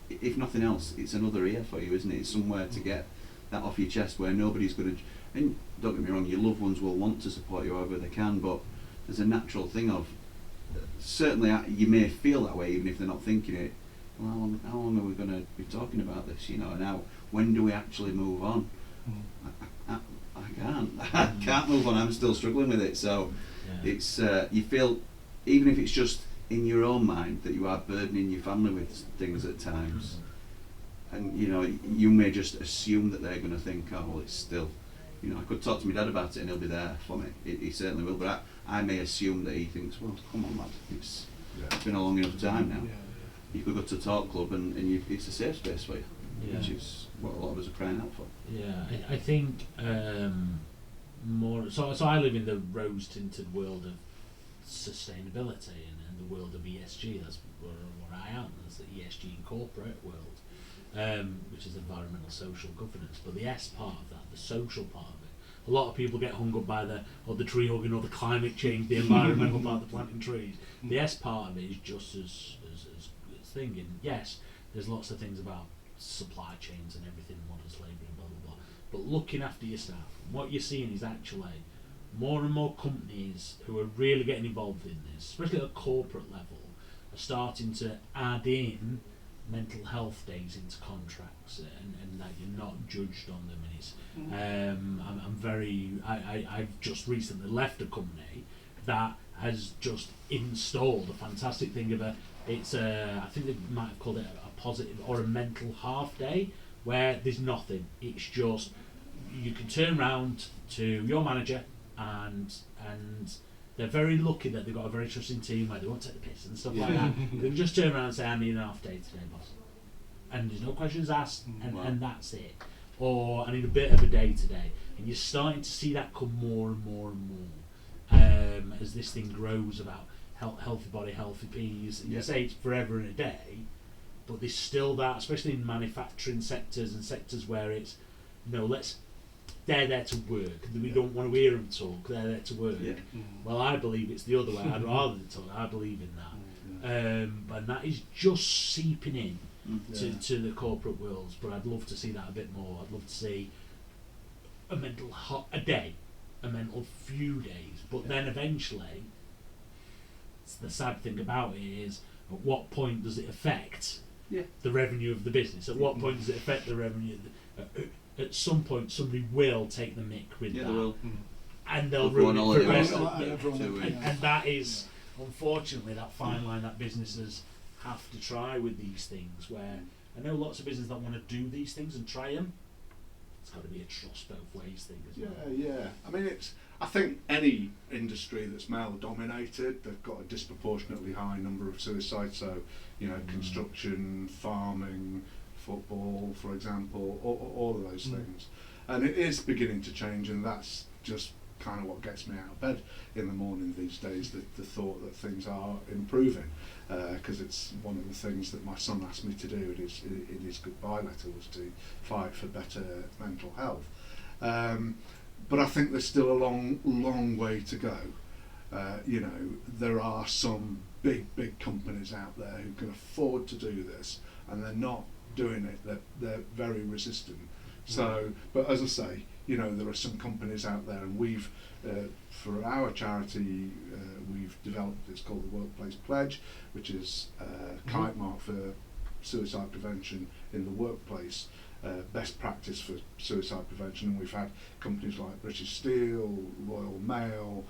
if nothing else, it's another ear for you, isn't it? It's somewhere to get that off your chest where nobody's going to. And don't get me wrong, your loved ones will want to support you however they can, but there's a natural thing of, certainly you may feel that way even if they're not thinking it. Well, how long are we going to be talking about this? Now when do we actually move on? I can't move on. I'm still struggling with it. So it's you feel, even if it's just in your own mind, that you are burdening your family with things at times, and you may just assume that they're going to think, oh well, it's still. I could talk to my dad about it and he'll be there for me. He certainly will, but I may assume that he thinks, well, come on lad, it's been a long enough time now. You could go to Talk Club and it's a safe space for you, which is what a lot of us are crying out for. I think more. So I live in the rose-tinted world of sustainability and the world of ESG. That's where I am. That's the ESG incorporate world. Which is environmental social governance, but the S part of that, the social part of it, a lot of people get hung up by the tree hugging or the climate change, the environmental part, the planting trees. The S part of it is just as thing. And yes, there's lots of things about supply chains and everything, modern slavery and blah blah blah. But looking after your staff, what you're seeing is actually more and more companies who are really getting involved in this, especially at a corporate level, are starting to add in mental health days into contracts, and that you're not judged on them. And it's I've just recently left a company that has just installed a fantastic thing of I think they might have called it a positive or a mental half day, where there's nothing. It's just you can turn around to your manager and they're very lucky that they've got a very trusting team where they won't take the piss and stuff like that. They can just turn around and say, I need an half day today, boss. And there's no questions asked, and that's it. Or I need a bit of a day today. And you're starting to see that come more and more and more as this thing grows about healthy body, healthy peas. You say it's forever and a day, but there's still that, especially in manufacturing sectors and sectors where it's, they're there to work. We don't want to hear them talk. They're there to work. Well, I believe it's the other way. I'd rather they talk. I believe in that. And that is just seeping in to the corporate worlds. But I'd love to see that a bit more. I'd love to see a mental a mental few days. But then eventually, the sad thing about it is, at what point does it affect the revenue of the business? At what point does it affect the revenue? At some point, somebody will take the mick with that, they will. And they'll ruin it for the rest of it. And that is, unfortunately, that fine line that businesses have to try with these things, where I know lots of businesses that want to do these things and try them. It's got to be a trust both ways thing as well. Yeah. I mean, I think any industry that's male dominated, they've got a disproportionately high number of suicides. So, construction, farming, football, for example, all of those things. And it is beginning to change, and that's just kind of what gets me out of bed in the morning these days, the thought that things are improving, because it's one of the things that my son asked me to do in his goodbye letter, was to fight for better mental health. But I think there's still a long way to go. There are some big companies out there who can afford to do this, and they're not doing it. They're very resistant. So, but as I say, there are some companies out there, and we've, for our charity, we've developed, it's called the Workplace Pledge, which is a kite mark for suicide prevention in the workplace, best practice for suicide prevention. And we've had companies like British Steel, Royal Mail,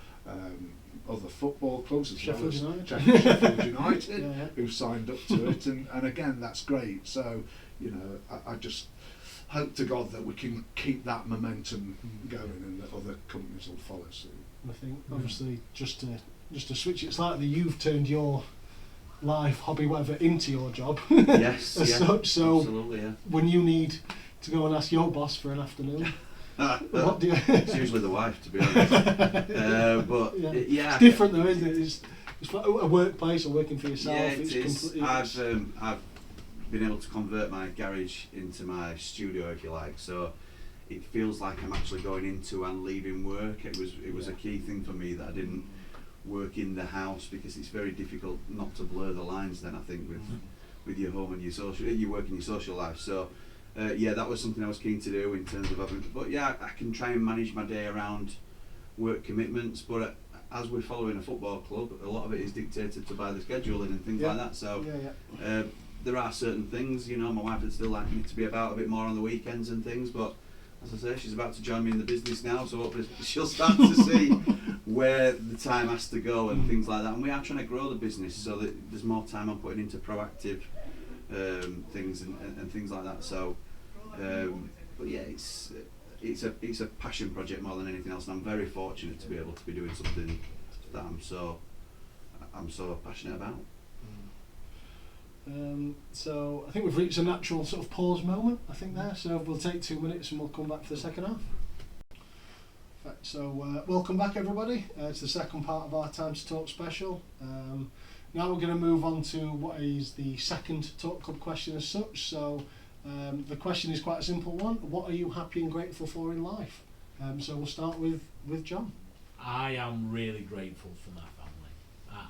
other football clubs, as Sheffield well as United. Sheffield United, Yeah. who've signed up to it, and again, that's great. So, I just hope to God that we can keep that momentum going, and that other companies will follow suit. I think obviously just to switch it slightly, you've turned your life, hobby, whatever, into your job. Yes, as such. So absolutely, yeah. when you need to go and ask your boss for an afternoon, what do you? It's usually the wife, to be honest. But yeah, it's different though, isn't it? It's like a workplace or working for yourself. Yeah, it's it is. completely. I've been able to convert my garage into my studio, if you like. So it feels like I'm actually going into and leaving work. It was a key thing for me that I didn't work in the house, because it's very difficult not to blur the lines. Then I think with your home and your work and your social life. So that was something I was keen to do in terms of having. But yeah, I can try and manage my day around work commitments. But as we're following a football club, a lot of it is dictated to by the scheduling and things like that. So. There are certain things, my wife would still like me to be about a bit more on the weekends and things, but as I say, she's about to join me in the business now, so hopefully she'll start to see where the time has to go and things like that. And we are trying to grow the business so that there's more time I'm putting into proactive things and things like that. So, but yeah, it's a passion project more than anything else, and I'm very fortunate to be able to be doing something that I'm so passionate about. So I think we've reached a natural sort of pause moment, I think, there. So we'll take 2 minutes and we'll come back for the second half. Right, so welcome back, everybody. It's the second part of our Time to Talk special. Now we're going to move on to what is the second Talk Club question as such. So the question is quite a simple one. What are you happy and grateful for in life? So we'll start with John. I am really grateful for my family.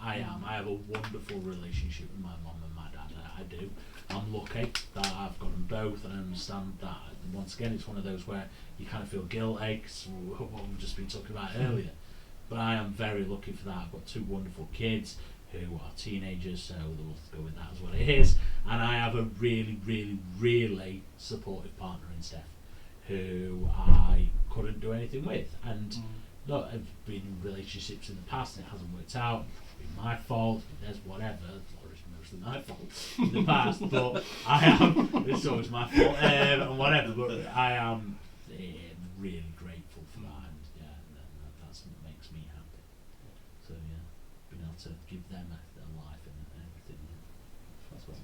I am. I have a wonderful relationship with my mum and my dad. I do. I'm lucky that I've got them both, and I understand that, once again, it's one of those where you kind of feel guilty, what we've just been talking about earlier. But I am very lucky for that. I've got 2 wonderful kids who are teenagers, so we'll go with that as what it is. And I have a really, really, really supportive partner in Steph, who I couldn't do anything with. And look, I've been in relationships in the past and it hasn't worked out. It's been my fault, there's whatever. It's mostly my fault in the past, but it's always my fault and whatever. But I am really grateful for that, and that's what makes me happy. So being able to give them a life and everything. That's what.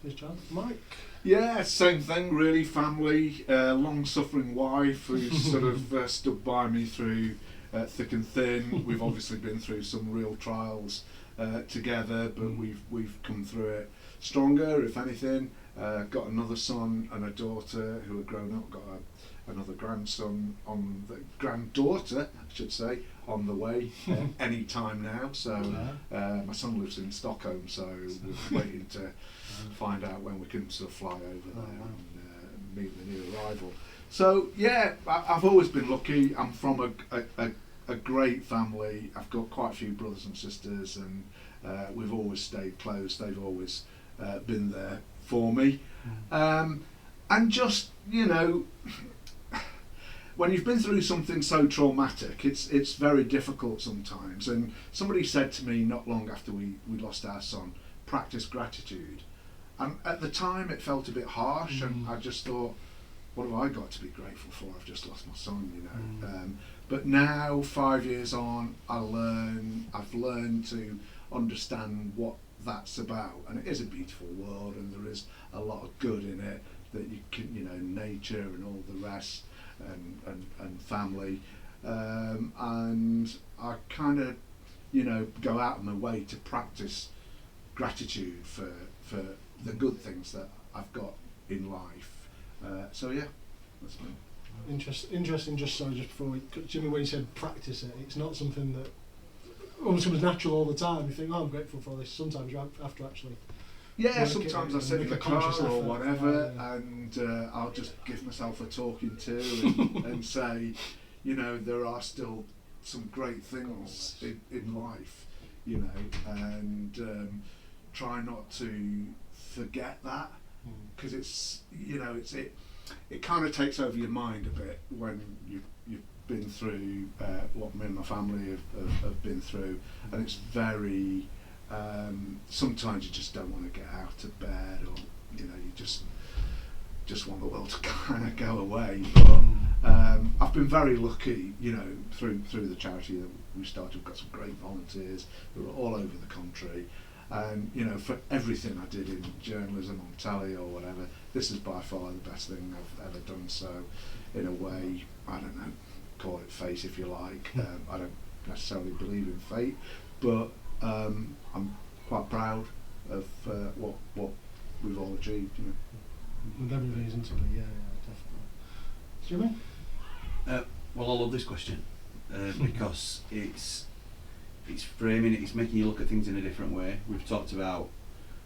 Cheers, John. Mike. Yeah, same thing really. Family, long-suffering wife who's sort of stood by me through thick and thin. We've obviously been through some real trials together, but we've come through it stronger, if anything. Got another son and a daughter who are grown up. Got another grandson granddaughter, I should say, on the way any time now. So my son lives in Stockholm, so we're waiting to find out when we can sort of fly over there and meet the new arrival. So yeah, I've always been lucky. I'm from a great family. I've got quite a few brothers and sisters, and we've always stayed close. They've always been there for me. And just, when you've been through something so traumatic, it's very difficult sometimes. And somebody said to me not long after we lost our son, practice gratitude. and at the time it felt a bit harsh, and I just thought, what have I got to be grateful for? I've just lost my son, you know. But now, 5 years on, I've learned to understand what that's about, and it is a beautiful world, and there is a lot of good in it, that you can, you know, nature and all the rest, and family, and I kind of, you know, go out of my way to practice gratitude for the good things that I've got in life. So yeah, that's me. Interesting. Just before Jimmy, when you said practice it, it's not something that almost comes natural all the time. You think, oh, I'm grateful for this. Sometimes you have to actually. Yeah, sometimes I sit in the car conscious or effort. whatever, Yeah. and I'll just give myself a talking to and say, you know, there are still some great things in life, you know, and try not to forget that, because it's, you know, it kind of takes over your mind a bit when you've been through what me and my family have been through, and it's very. Sometimes you just don't want to get out of bed, or you know, you just want the world to kind of go away. But I've been very lucky, you know, through the charity that we started. We've got some great volunteers who are all over the country, and you know, for everything I did in journalism, on telly or whatever, this is by far the best thing I've ever done. So, in a way, I don't know, call it fate if you like. I don't necessarily believe in fate, but I'm quite proud of what we've all achieved, you know. With every reason to be, yeah, definitely. Jimmy? Well, I love this question because it's framing it, it's making you look at things in a different way. We've talked about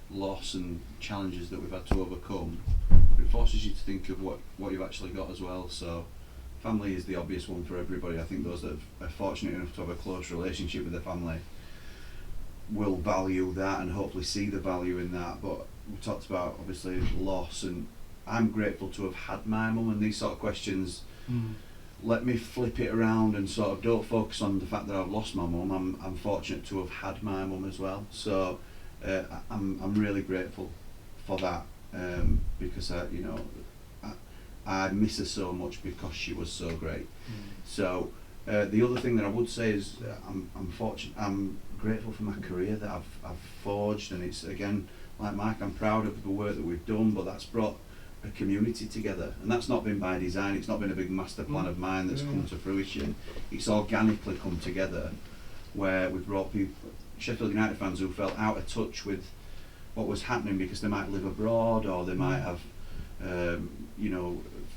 loss and challenges that we've had to overcome, but it forces you to think of what you've actually got as well. So family is the obvious one for everybody. I think those that are fortunate enough to have a close relationship with their family will value that and hopefully see the value in that. But we talked about obviously loss, and I'm grateful to have had my mum, and these sort of questions let me flip it around and sort of don't focus on the fact that I've lost my mum. I'm fortunate to have had my mum as well, so I'm really grateful for that, because I miss her so much because she was so great. So the other thing that I would say is I'm fortunate, I'm grateful for my career that I've forged, and it's, again, like Mike, I'm proud of the work that we've done, but that's brought a community together, and that's not been by design. It's not been a big master plan of mine that's come to fruition. It's organically come together, where we've brought people, Sheffield United fans who felt out of touch with what was happening because they might live abroad, or they might have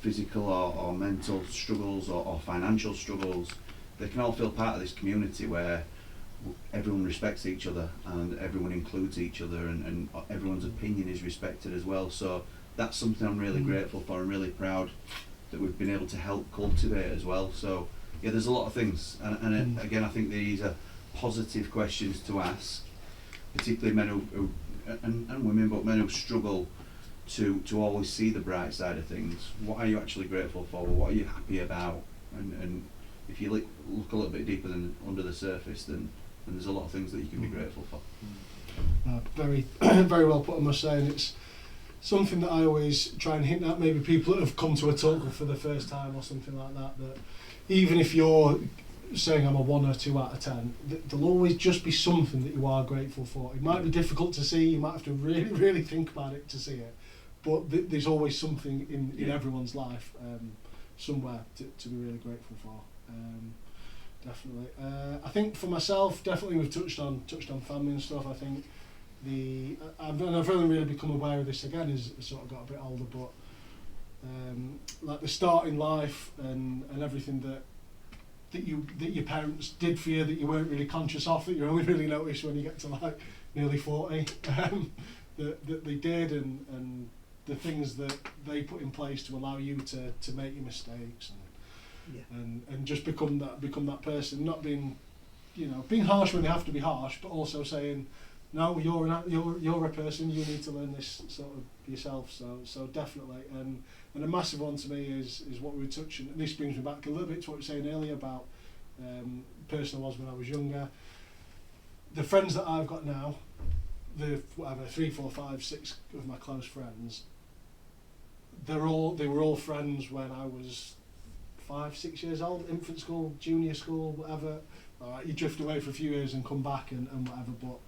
physical or mental struggles or financial struggles. They can all feel part of this community where everyone respects each other and everyone includes each other, and everyone's opinion is respected as well. So that's something I'm really grateful for and really proud that we've been able to help cultivate as well. So yeah, there's a lot of things, and again, I think these are positive questions to ask, particularly men who and women, but men who struggle to always see the bright side of things. What are you actually grateful for? What are you happy about? And if you look a little bit deeper than under the surface, then there's a lot of things that you can be grateful for. Very, very well put, I must say, and it's something that I always try and hint at, maybe people that have come to a talk for the first time or something like that, that even if you're saying I'm a 1 or 2 out of 10, there'll always just be something that you are grateful for. It might be difficult to see, you might have to really, really think about it to see it, but there's always something in everyone's life, somewhere to be really grateful for. Definitely. I think for myself, definitely we've touched on family and stuff. I think I've only really become aware of this again as I sort of got a bit older, but like the start in life and everything that your parents did for you that you weren't really conscious of, that you only really notice when you get to like nearly 40, that they did, and the things that they put in place to allow you to make your mistakes and just become that person, not being harsh when they have to be harsh, but also saying, no, you're a person, you need to learn this sort of yourself. So definitely, and a massive one to me is what we were touching. And this brings me back a little bit to what we were saying earlier about person I was when I was younger. The friends that I've got now, the whatever 3, 4, 5, 6 of my close friends, they were all friends when I was 5, 6 years old, infant school, junior school, whatever. You drift away for a few years and come back and whatever, but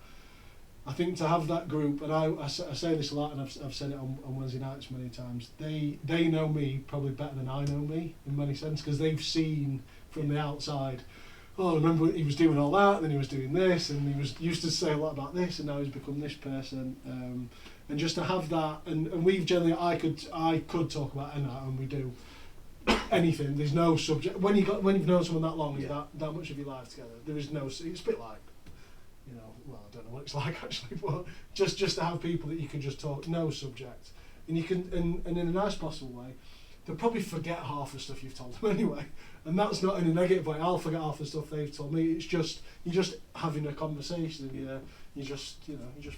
I think to have that group, and I say this a lot, and I've said it on Wednesday nights many times, they know me probably better than I know me in many sense, because they've seen from the outside, oh, remember he was doing all that, and then he was doing this, and he used to say a lot about this, and now he's become this person, and just to have that, and we've generally, I could talk about, and we do, anything. There's no subject when you've known someone that long, that much of your life together. There is no. It's a bit like, well, I don't know what it's like actually, but just to have people that you can just talk, no subject, and you can, and in a nice possible way, they'll probably forget half the stuff you've told them anyway, and that's not in a negative way. I'll forget half the stuff they've told me. It's just you're just having a conversation, and you're just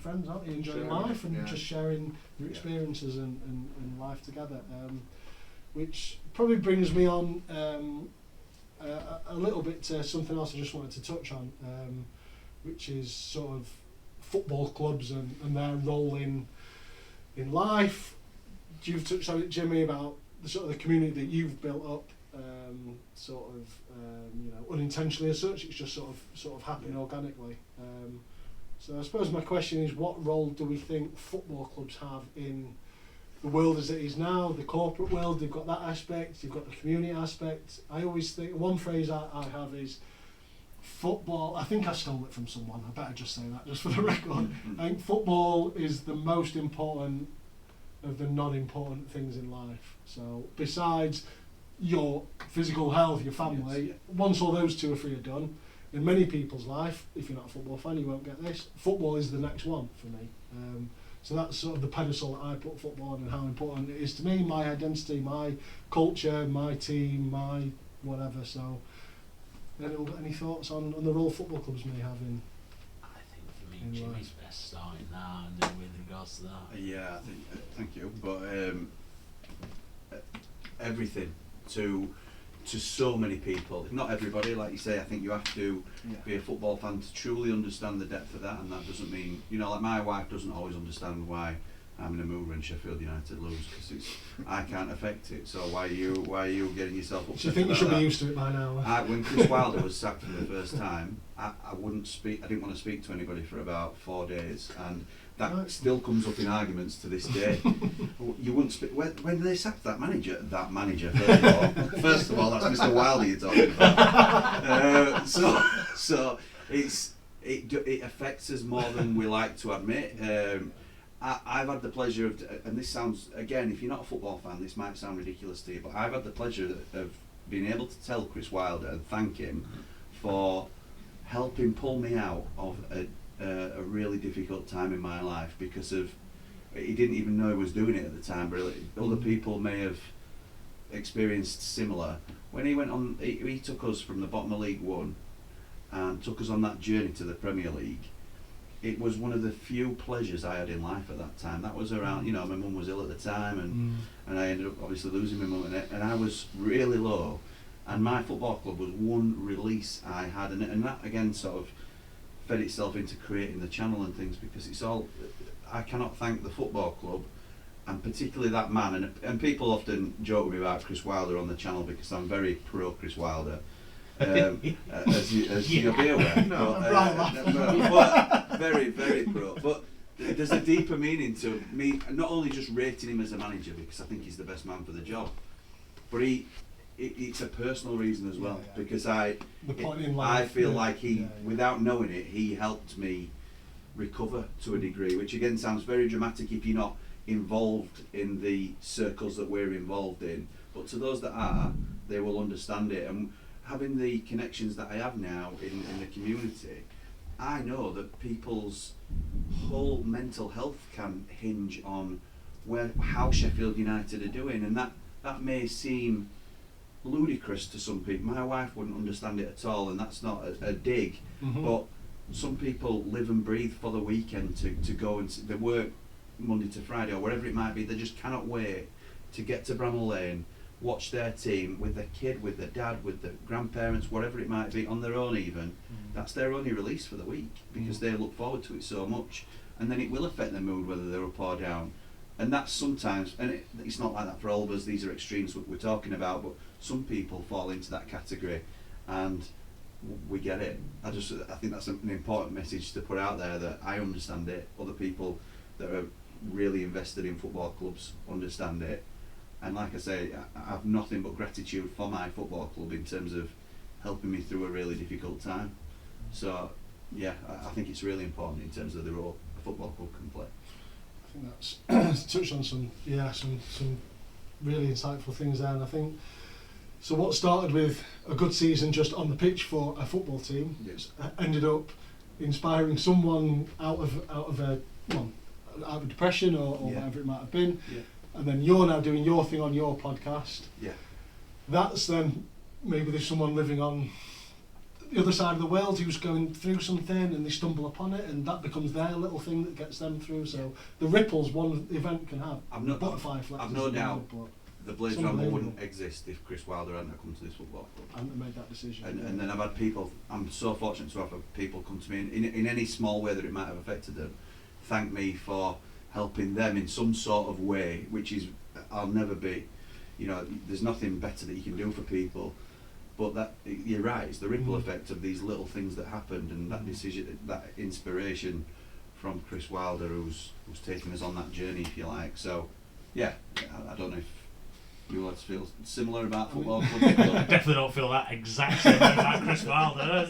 friends, aren't you? Enjoying life and just sharing your experiences and life together. Which probably brings me on a little bit to something else I just wanted to touch on, which is sort of football clubs and their role in life. You've touched on it, Jimmy, about the sort of the community that you've built up, unintentionally as such. It's just sort of happening organically. So I suppose my question is, what role do we think football clubs have in the world as it is now, the corporate world? They've got that aspect, you've got the community aspect. I always think, one phrase I have is, football, I think I stole it from someone, I better just say that, just for the record. I think football is the most important of the non-important things in life. So besides your physical health, your family, once all those 2 or 3 are done, in many people's life, if you're not a football fan, you won't get this. Football is the next one for me. So that's sort of the pedestal that I put football on, and how important it is to me, my identity, my culture, my team, my whatever. So, anyone got any thoughts on the role football clubs may have in? I think for me, Jimmy's best starting now, and with regards to that. Yeah, I think. Thank you, but everything to so many people, if not everybody, like you say, I think you have to be a football fan to truly understand the depth of that, and that doesn't mean, like my wife doesn't always understand why I'm in a mood when Sheffield United lose, because I can't affect it. So why are you getting yourself upset? Do you think you should be used to it by now? When Chris Wilder was sacked for the first time, I wouldn't speak. I didn't want to speak to anybody for about 4 days, and that still comes up in arguments to this day. You wouldn't speak when they sacked that manager. First of all, that's Mr. Wilder you're talking about. So it affects us more than we like to admit. I've had the pleasure of, and this sounds, again, if you're not a football fan, this might sound ridiculous to you, but I've had the pleasure of being able to tell Chris Wilder and thank him for helping pull me out of a really difficult time in my life, because of, he didn't even know he was doing it at the time, but other people may have experienced similar. When he went on, he took us from the bottom of League One and took us on that journey to the Premier League. It was one of the few pleasures I had in life at that time. That was around, my mum was ill at the time, and I ended up obviously losing my mum, and I was really low, and my football club was one release I had, and that again sort of fed itself into creating the channel and things, because it's all, I cannot thank the football club, and particularly that man, and people often joke with me about Chris Wilder on the channel, because I'm very pro Chris Wilder. As you'll be aware, but very, very pro. But there's a deeper meaning to me, not only just rating him as a manager because I think he's the best man for the job, but it's a personal reason as well, because I feel like he, without knowing it, he helped me recover to a degree, which again sounds very dramatic if you're not involved in the circles that we're involved in, but to those that are, they will understand it. And having the connections that I have now in the community, I know that people's whole mental health can hinge on how Sheffield United are doing, and that may seem ludicrous to some people. My wife wouldn't understand it at all, and that's not a dig, but some people live and breathe for the weekend to go and they work Monday to Friday or wherever it might be. They just cannot wait to get to Bramall Lane, watch their team with their kid, with their dad, with their grandparents, whatever it might be, on their own even. That's their only release for the week, because they look forward to it so much. and then it will affect their mood whether they're up or down. And that's sometimes, and it's not like that for all of us, these are extremes we're talking about, but some people fall into that category, and we get it. I think that's an important message to put out there, that I understand it, other people that are really invested in football clubs understand it, and like I say, I have nothing but gratitude for my football club in terms of helping me through a really difficult time. So yeah, I think it's really important in terms of the role a football club can play. I think that's touched on some really insightful things there, and I think so. What started with a good season just on the pitch for a football team, Yes. ended up inspiring someone out of depression or Yeah. whatever it might have been, Yeah. and then you're now doing your thing on your podcast. Yeah. That's then maybe there's someone living on the other side of the world who's going through something and they stumble upon it, and that becomes their little thing that gets them through. So the ripples one event can have. Butterfly effect. I've no doubt the Blades It's Ramble unbelievable. wouldn't exist if Chris Wilder hadn't come to this football club. I hadn't made that decision. And then I've had people, I'm so fortunate to have people come to me in any small way that it might have affected them, thank me for helping them in some sort of way, which is, I'll never be, there's nothing better that you can do for people. But that, you're right, it's the ripple effect of these little things that happened, and that decision, that inspiration from Chris Wilder, who's taken us on that journey, if you like. So, yeah, I don't know if you lads feel similar about football club. I definitely don't feel that exact same way about Chris Wilder.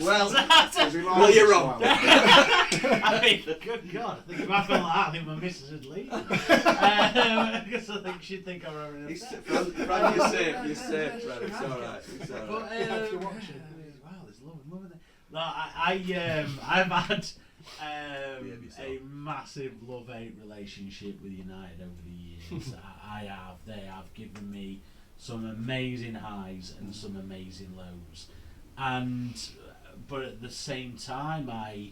Well, you're wrong. I mean, good God, I think if I felt like that, I think my missus would leave. Because I think she'd think I'm having an affair. Fran, you're safe, Fran, it's alright, it's alright. But, If you're watching. wow, there's love in there. No, I've had a massive love-hate relationship with United over the years. I have. They have given me some amazing highs and some amazing lows, but at the same time, I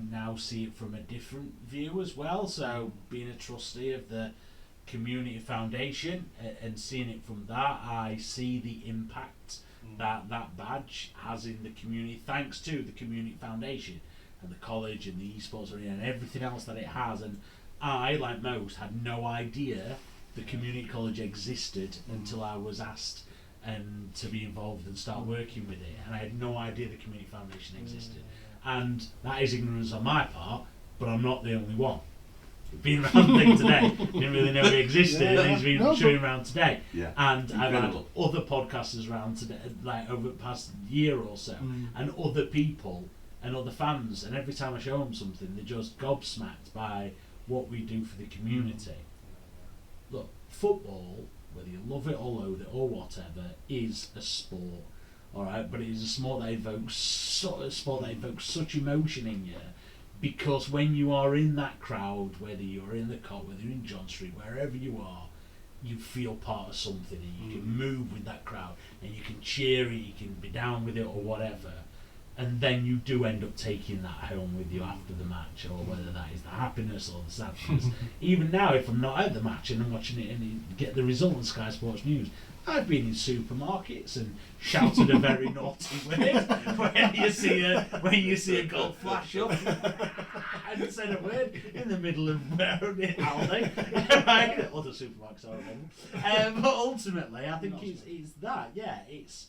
now see it from a different view as well. So being a trustee of the community foundation and seeing it from that, I see the impact that badge has in the community, thanks to the community foundation and the college and the esports arena and everything else that it has. And I, like most, had no idea the community college existed until I was asked to be involved and start working with it, and I had no idea the community foundation existed. And that is ignorance on my part, but I'm not the only one. Being around the thing today, didn't really know it existed, and he's been showing around today. Yeah. And I've had Incredible. other podcasters around today, like over the past year or so, and other people and other fans, and every time I show them something, they're just gobsmacked by what we do for the community. Look, football, whether you love it or loathe it or whatever, is a sport, alright? But it is a sport that evokes such emotion in you. Because when you are in that crowd, whether you're in the Cop, whether you're in John Street, wherever you are, you feel part of something, and you can move with that crowd, and you can cheer it, you can be down with it or whatever, and then you do end up taking that home with you after the match, or whether that is the happiness or the sadness. Even now, if I'm not at the match and I'm watching it and you get the result on Sky Sports News, I've been in supermarkets and shouted a very naughty word when you see a goal flash up and said a word in the middle of Aldi, right? Other supermarkets are available. But ultimately, I think it's that. Yeah, it's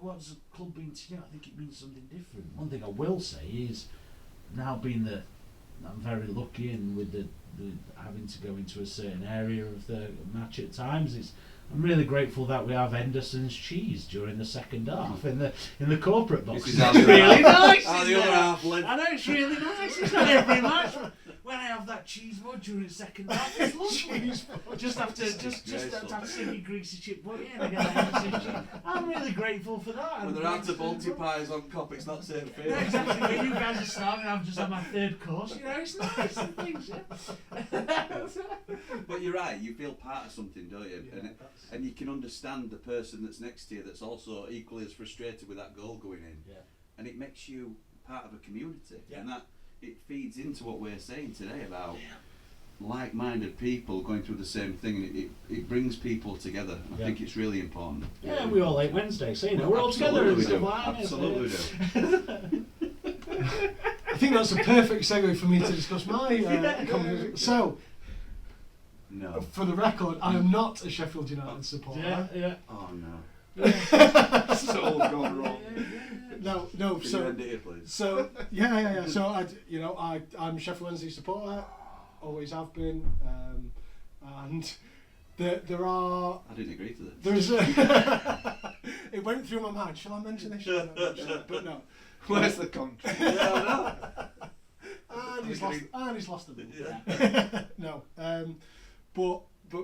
what's the club been to do? I think it means something different. One thing I will say is, now being that I'm very lucky and with the having to go into a certain area of the match at times, I'm really grateful that we have Henderson's cheese during the second half in the corporate box. It's really nice. How the other half lived. I know, it's really nice. It's not every match. When I have that cheese mud during the second half, it's lovely. Just have to sing a greasy chip butty and I get that Henderson's cheese. I'm really grateful for that. When they're out to Balti pies on Cop, it's not safe. No, exactly. When you guys are starving, I've just had my third course. It's nice and things. But you're right. You feel part of something, don't you? Yeah, and you can understand the person that's next to you that's also equally as frustrated with that goal going in. Yeah. And it makes you part of a community. Yeah. And that it feeds into what we're saying today about like-minded people going through the same thing, and it brings people together. And I think it's really important. Yeah, we all ate Wednesday, so we're all together and stuff like that. Absolutely do. I think that's a perfect segue for me to discuss my conversation. So, No. for the record, I am not a Sheffield United supporter. Yeah. Oh no. It's all gone wrong. No. Can you So, end it here, please? so yeah. So I'm a Sheffield Wednesday supporter. Always have been. And there are. I didn't agree to this. There's it went through my mind. Shall I mention this? But no. Where's the contract? And he's lost a bit. Yeah. No. But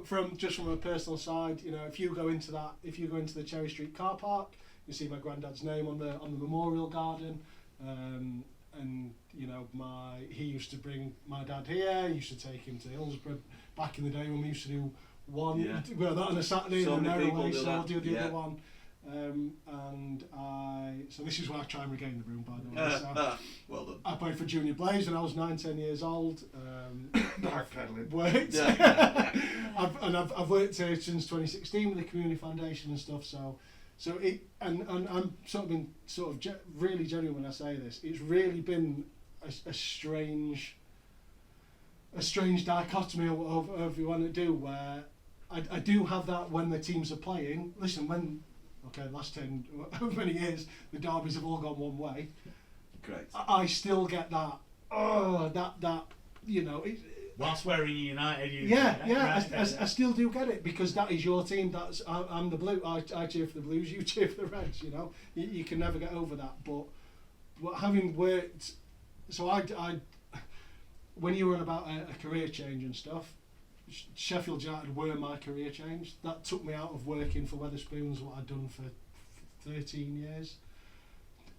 from a personal side, if you go into the Cherry Street car park, you see my granddad's name on the memorial garden, and he used to bring my dad here. He used to take him to Hillsborough back in the day when we used to do one. Yeah. Well, that on a Saturday, So and many then people do so that. I'll do the Yeah. other one. So this is where I try and regain the room, by the way. So Well done. I played for Junior Blades when I was 9-10 years old. Backpedaling. Worked. Yeah. I've worked here since 2016 with the Community Foundation and stuff. So it and I'm really genuine when I say this. It's really been a strange dichotomy of what you want to do, where I do have that when the teams are playing. Listen, last 10 however many years the derbies have all gone one way. Great. I still get that. Whilst wearing United, I still do get it, because that is your team. I'm the blue. I cheer for the Blues. You cheer for the Reds. You can never get over that. But having worked, so I when you were on about a career change and stuff, Sheffield United were my career change. That took me out of working for Wetherspoons, what I'd done for 13 years.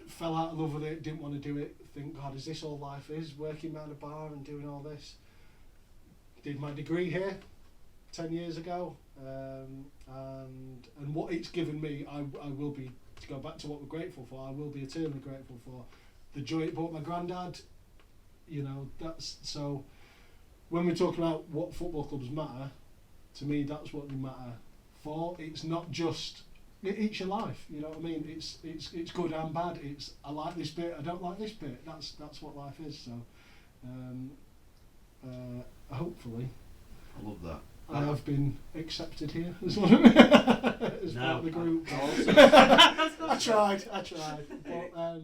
Fell out of love with it, didn't want to do it. Think, God, is this all life is? Working behind a bar and doing all this. Did my degree here 10 years ago, and what it's given me, I will be, to go back to what we're grateful for, I will be eternally grateful for the joy it brought my granddad. That's so. When we talk about what football clubs matter, to me that's what they matter for. It's not just, it's your life. You know what I mean? It's good and bad. It's, I like this bit, I don't like this bit. That's what life is. So, hopefully, I love that. I have been accepted here as one as part of the group. I tried. But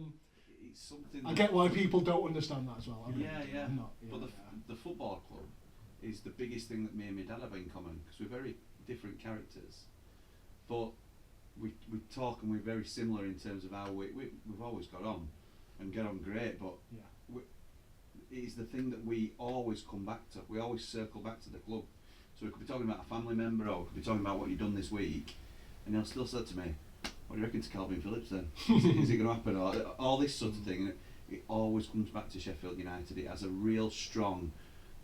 It's something. I get why people don't understand that as well. I really Yeah, do. yeah. I'm not, But the football club is the biggest thing that me and my dad have in common, because we're very different characters, but we talk and we're very similar in terms of how we've always got on and get on great. But it's the thing that we always come back to. We always circle back to the club. So we could be talking about a family member, or we could be talking about what you've done this week, and he'll still say to me, "What do you reckon to Calvin Phillips then? Is it going to happen?" Or all this sort of thing. And it always comes back to Sheffield United. It has a real strong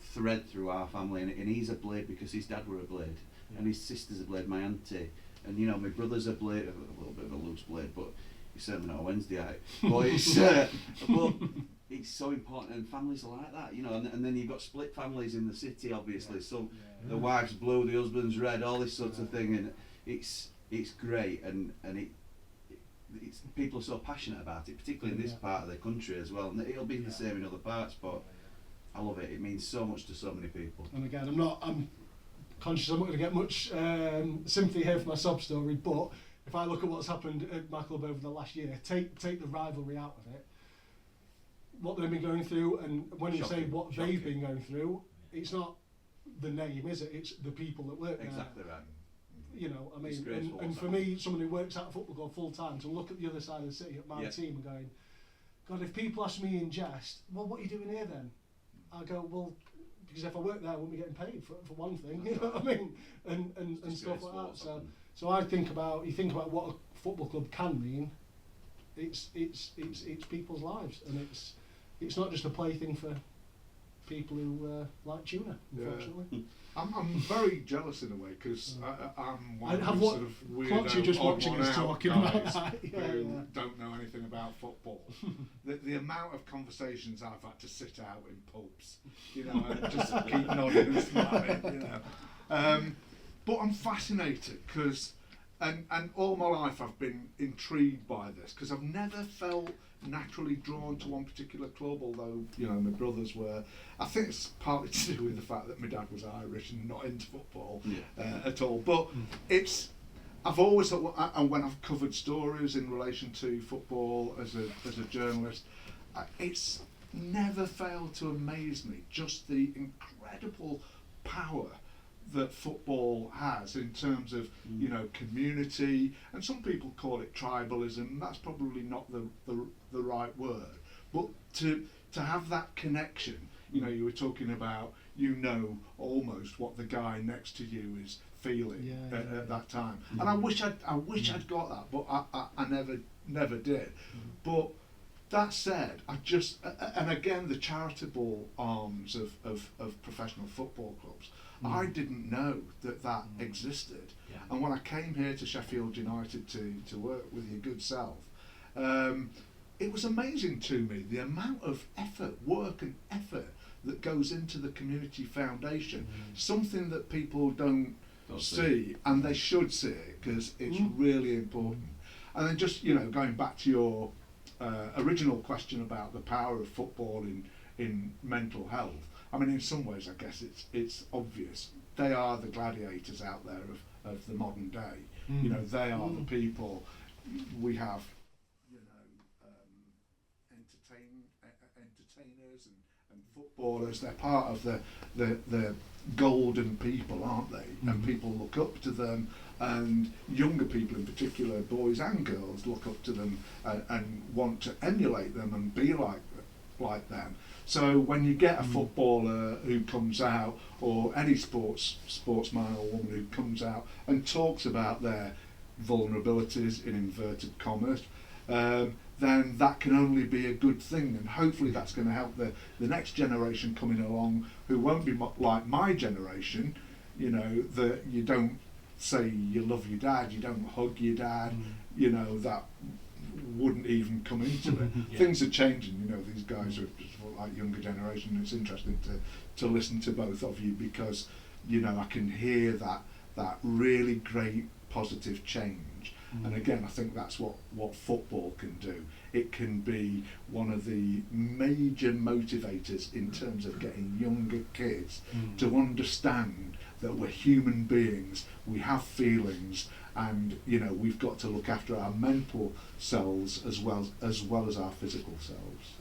thread through our family, and he's a Blade because his dad were a Blade, and his sister's a Blade, my auntie, and my brother's a Blade, a little bit of a loose Blade, but he's certainly not a Wednesdayite. But it's so important, and families are like that, and then you've got split families in the city, obviously. So the wife's blue, the husband's red, all this sort of thing, and it's great, and it's people are so passionate about it, particularly in this part of the country as well, and it'll be the same in other parts, but I love it. It means so much to so many people. And again, I'm conscious I'm not going to get much sympathy here for my sob story, but if I look at what's happened at my club over the last year, take the rivalry out of it, what they've been going through, and when you say what they've been going through, it's not the name, is it? It's the people that work there. Exactly right. I mean, and for me, someone who works at a football club full time, to look at the other side of the city at my team and going, God, if people ask me in jest, well, what are you doing here then? I go, well, because if I work there, I wouldn't be getting paid for one thing. You know what I mean? And stuff like that. So I think about what a football club can mean. It's people's lives, and it's not just a plaything for people who like tuna, unfortunately. I'm very jealous in a way, because I'm one of of those sort of Clotchy weirdo just odd watching one us out talking guys about that. who don't know anything about football. The amount of conversations I've had to sit out in pubs, and just keep nodding and smiling, But I'm fascinated, because and all my life I've been intrigued by this, because I've never felt naturally drawn to one particular club, although, you know, my brothers were. I think it's partly to do with the fact that my dad was Irish and not into football at all. But I've always thought, and when I've covered stories in relation to football as a journalist, it's never failed to amaze me just the incredible power that football has in terms of you know, community, and some people call it tribalism. That's probably not the right word, but to have that connection. You know, you were talking about, you know, almost what the guy next to you is feeling at that time, and I wish I'd got that, but I never did. But that said, and again, the charitable arms of professional football clubs, I didn't know that existed. And when I came here to Sheffield United to work with your good self, it was amazing to me the amount of work and effort that goes into the community foundation, something that people don't see, and they should see it, because it's really important. And then just, you know, going back to your original question about the power of football in mental health, I mean, in some ways I guess it's obvious. They are the gladiators out there of the modern day. You know, they are the people. We have, you know, entertainers and footballers. They're part of the golden people, aren't they? And people look up to them, and younger people in particular, boys and girls, look up to them and want to emulate them and be like them. So when you get a footballer who comes out, or any sportsman or woman who comes out and talks about their vulnerabilities, in inverted commas, then that can only be a good thing, and hopefully that's going to help the next generation coming along, who won't be like my generation. You know, that you don't say you love your dad, you don't hug your dad, you know, that wouldn't even come into it. Things are changing, you know, these guys are like younger generation. It's interesting to listen to both of you, because, you know, I can hear that really great positive change. And again, I think that's what football can do. It can be one of the major motivators in terms of getting younger kids to understand that we're human beings, we have feelings, and, you know, we've got to look after our mental selves as well as our physical selves.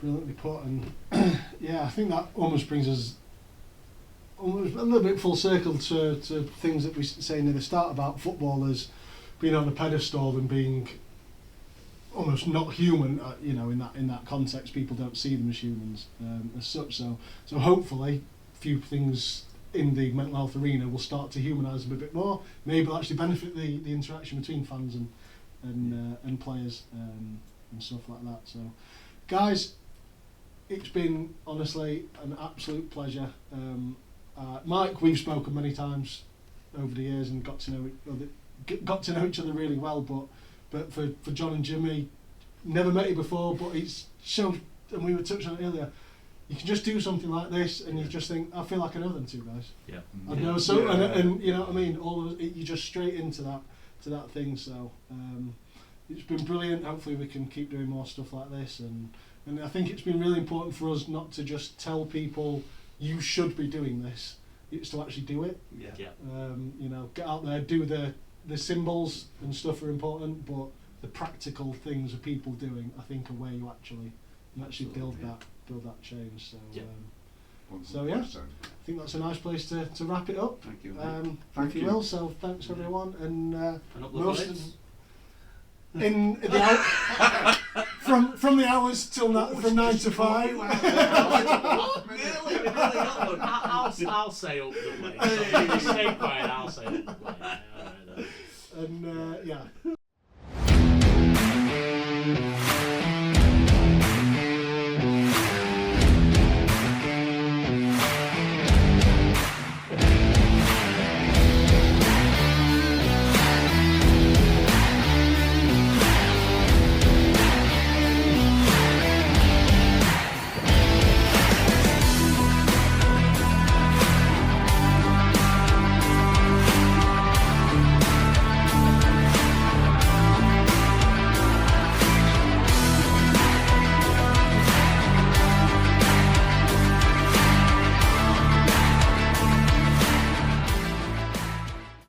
Brilliantly put. And I think that almost brings us almost a little bit full circle to things that we saying at the start about footballers being on a pedestal and being almost not human. You know, in that context, people don't see them as humans as such. So hopefully, few things in the mental health arena will start to humanise them a bit more. Maybe it'll actually benefit the interaction between fans and players and stuff like that. So, guys, it's been honestly an absolute pleasure. Mike, we've spoken many times over the years and got to know each other really well. But for John and Jimmy, never met you before, but it's so. And we were touching on it earlier. You can just do something like this, and you just think, I feel like I know them two guys. Yeah. I know. So and you know what I mean. All of it, you just straight into that thing. So it's been brilliant. Hopefully we can keep doing more stuff like this, and I think it's been really important for us not to just tell people you should be doing this. It's to actually do it. Yeah. You know, get out there, do the symbols and stuff are important, but the practical things of people doing, I think, are where you actually build that change. So I think that's a nice place to wrap it up. Thank you. Thank you, Will. So thanks everyone, and Blades. in the from the hours till from 9 to 5. I'll say up the Blades. So you stay quiet. I'll say up the Blades. And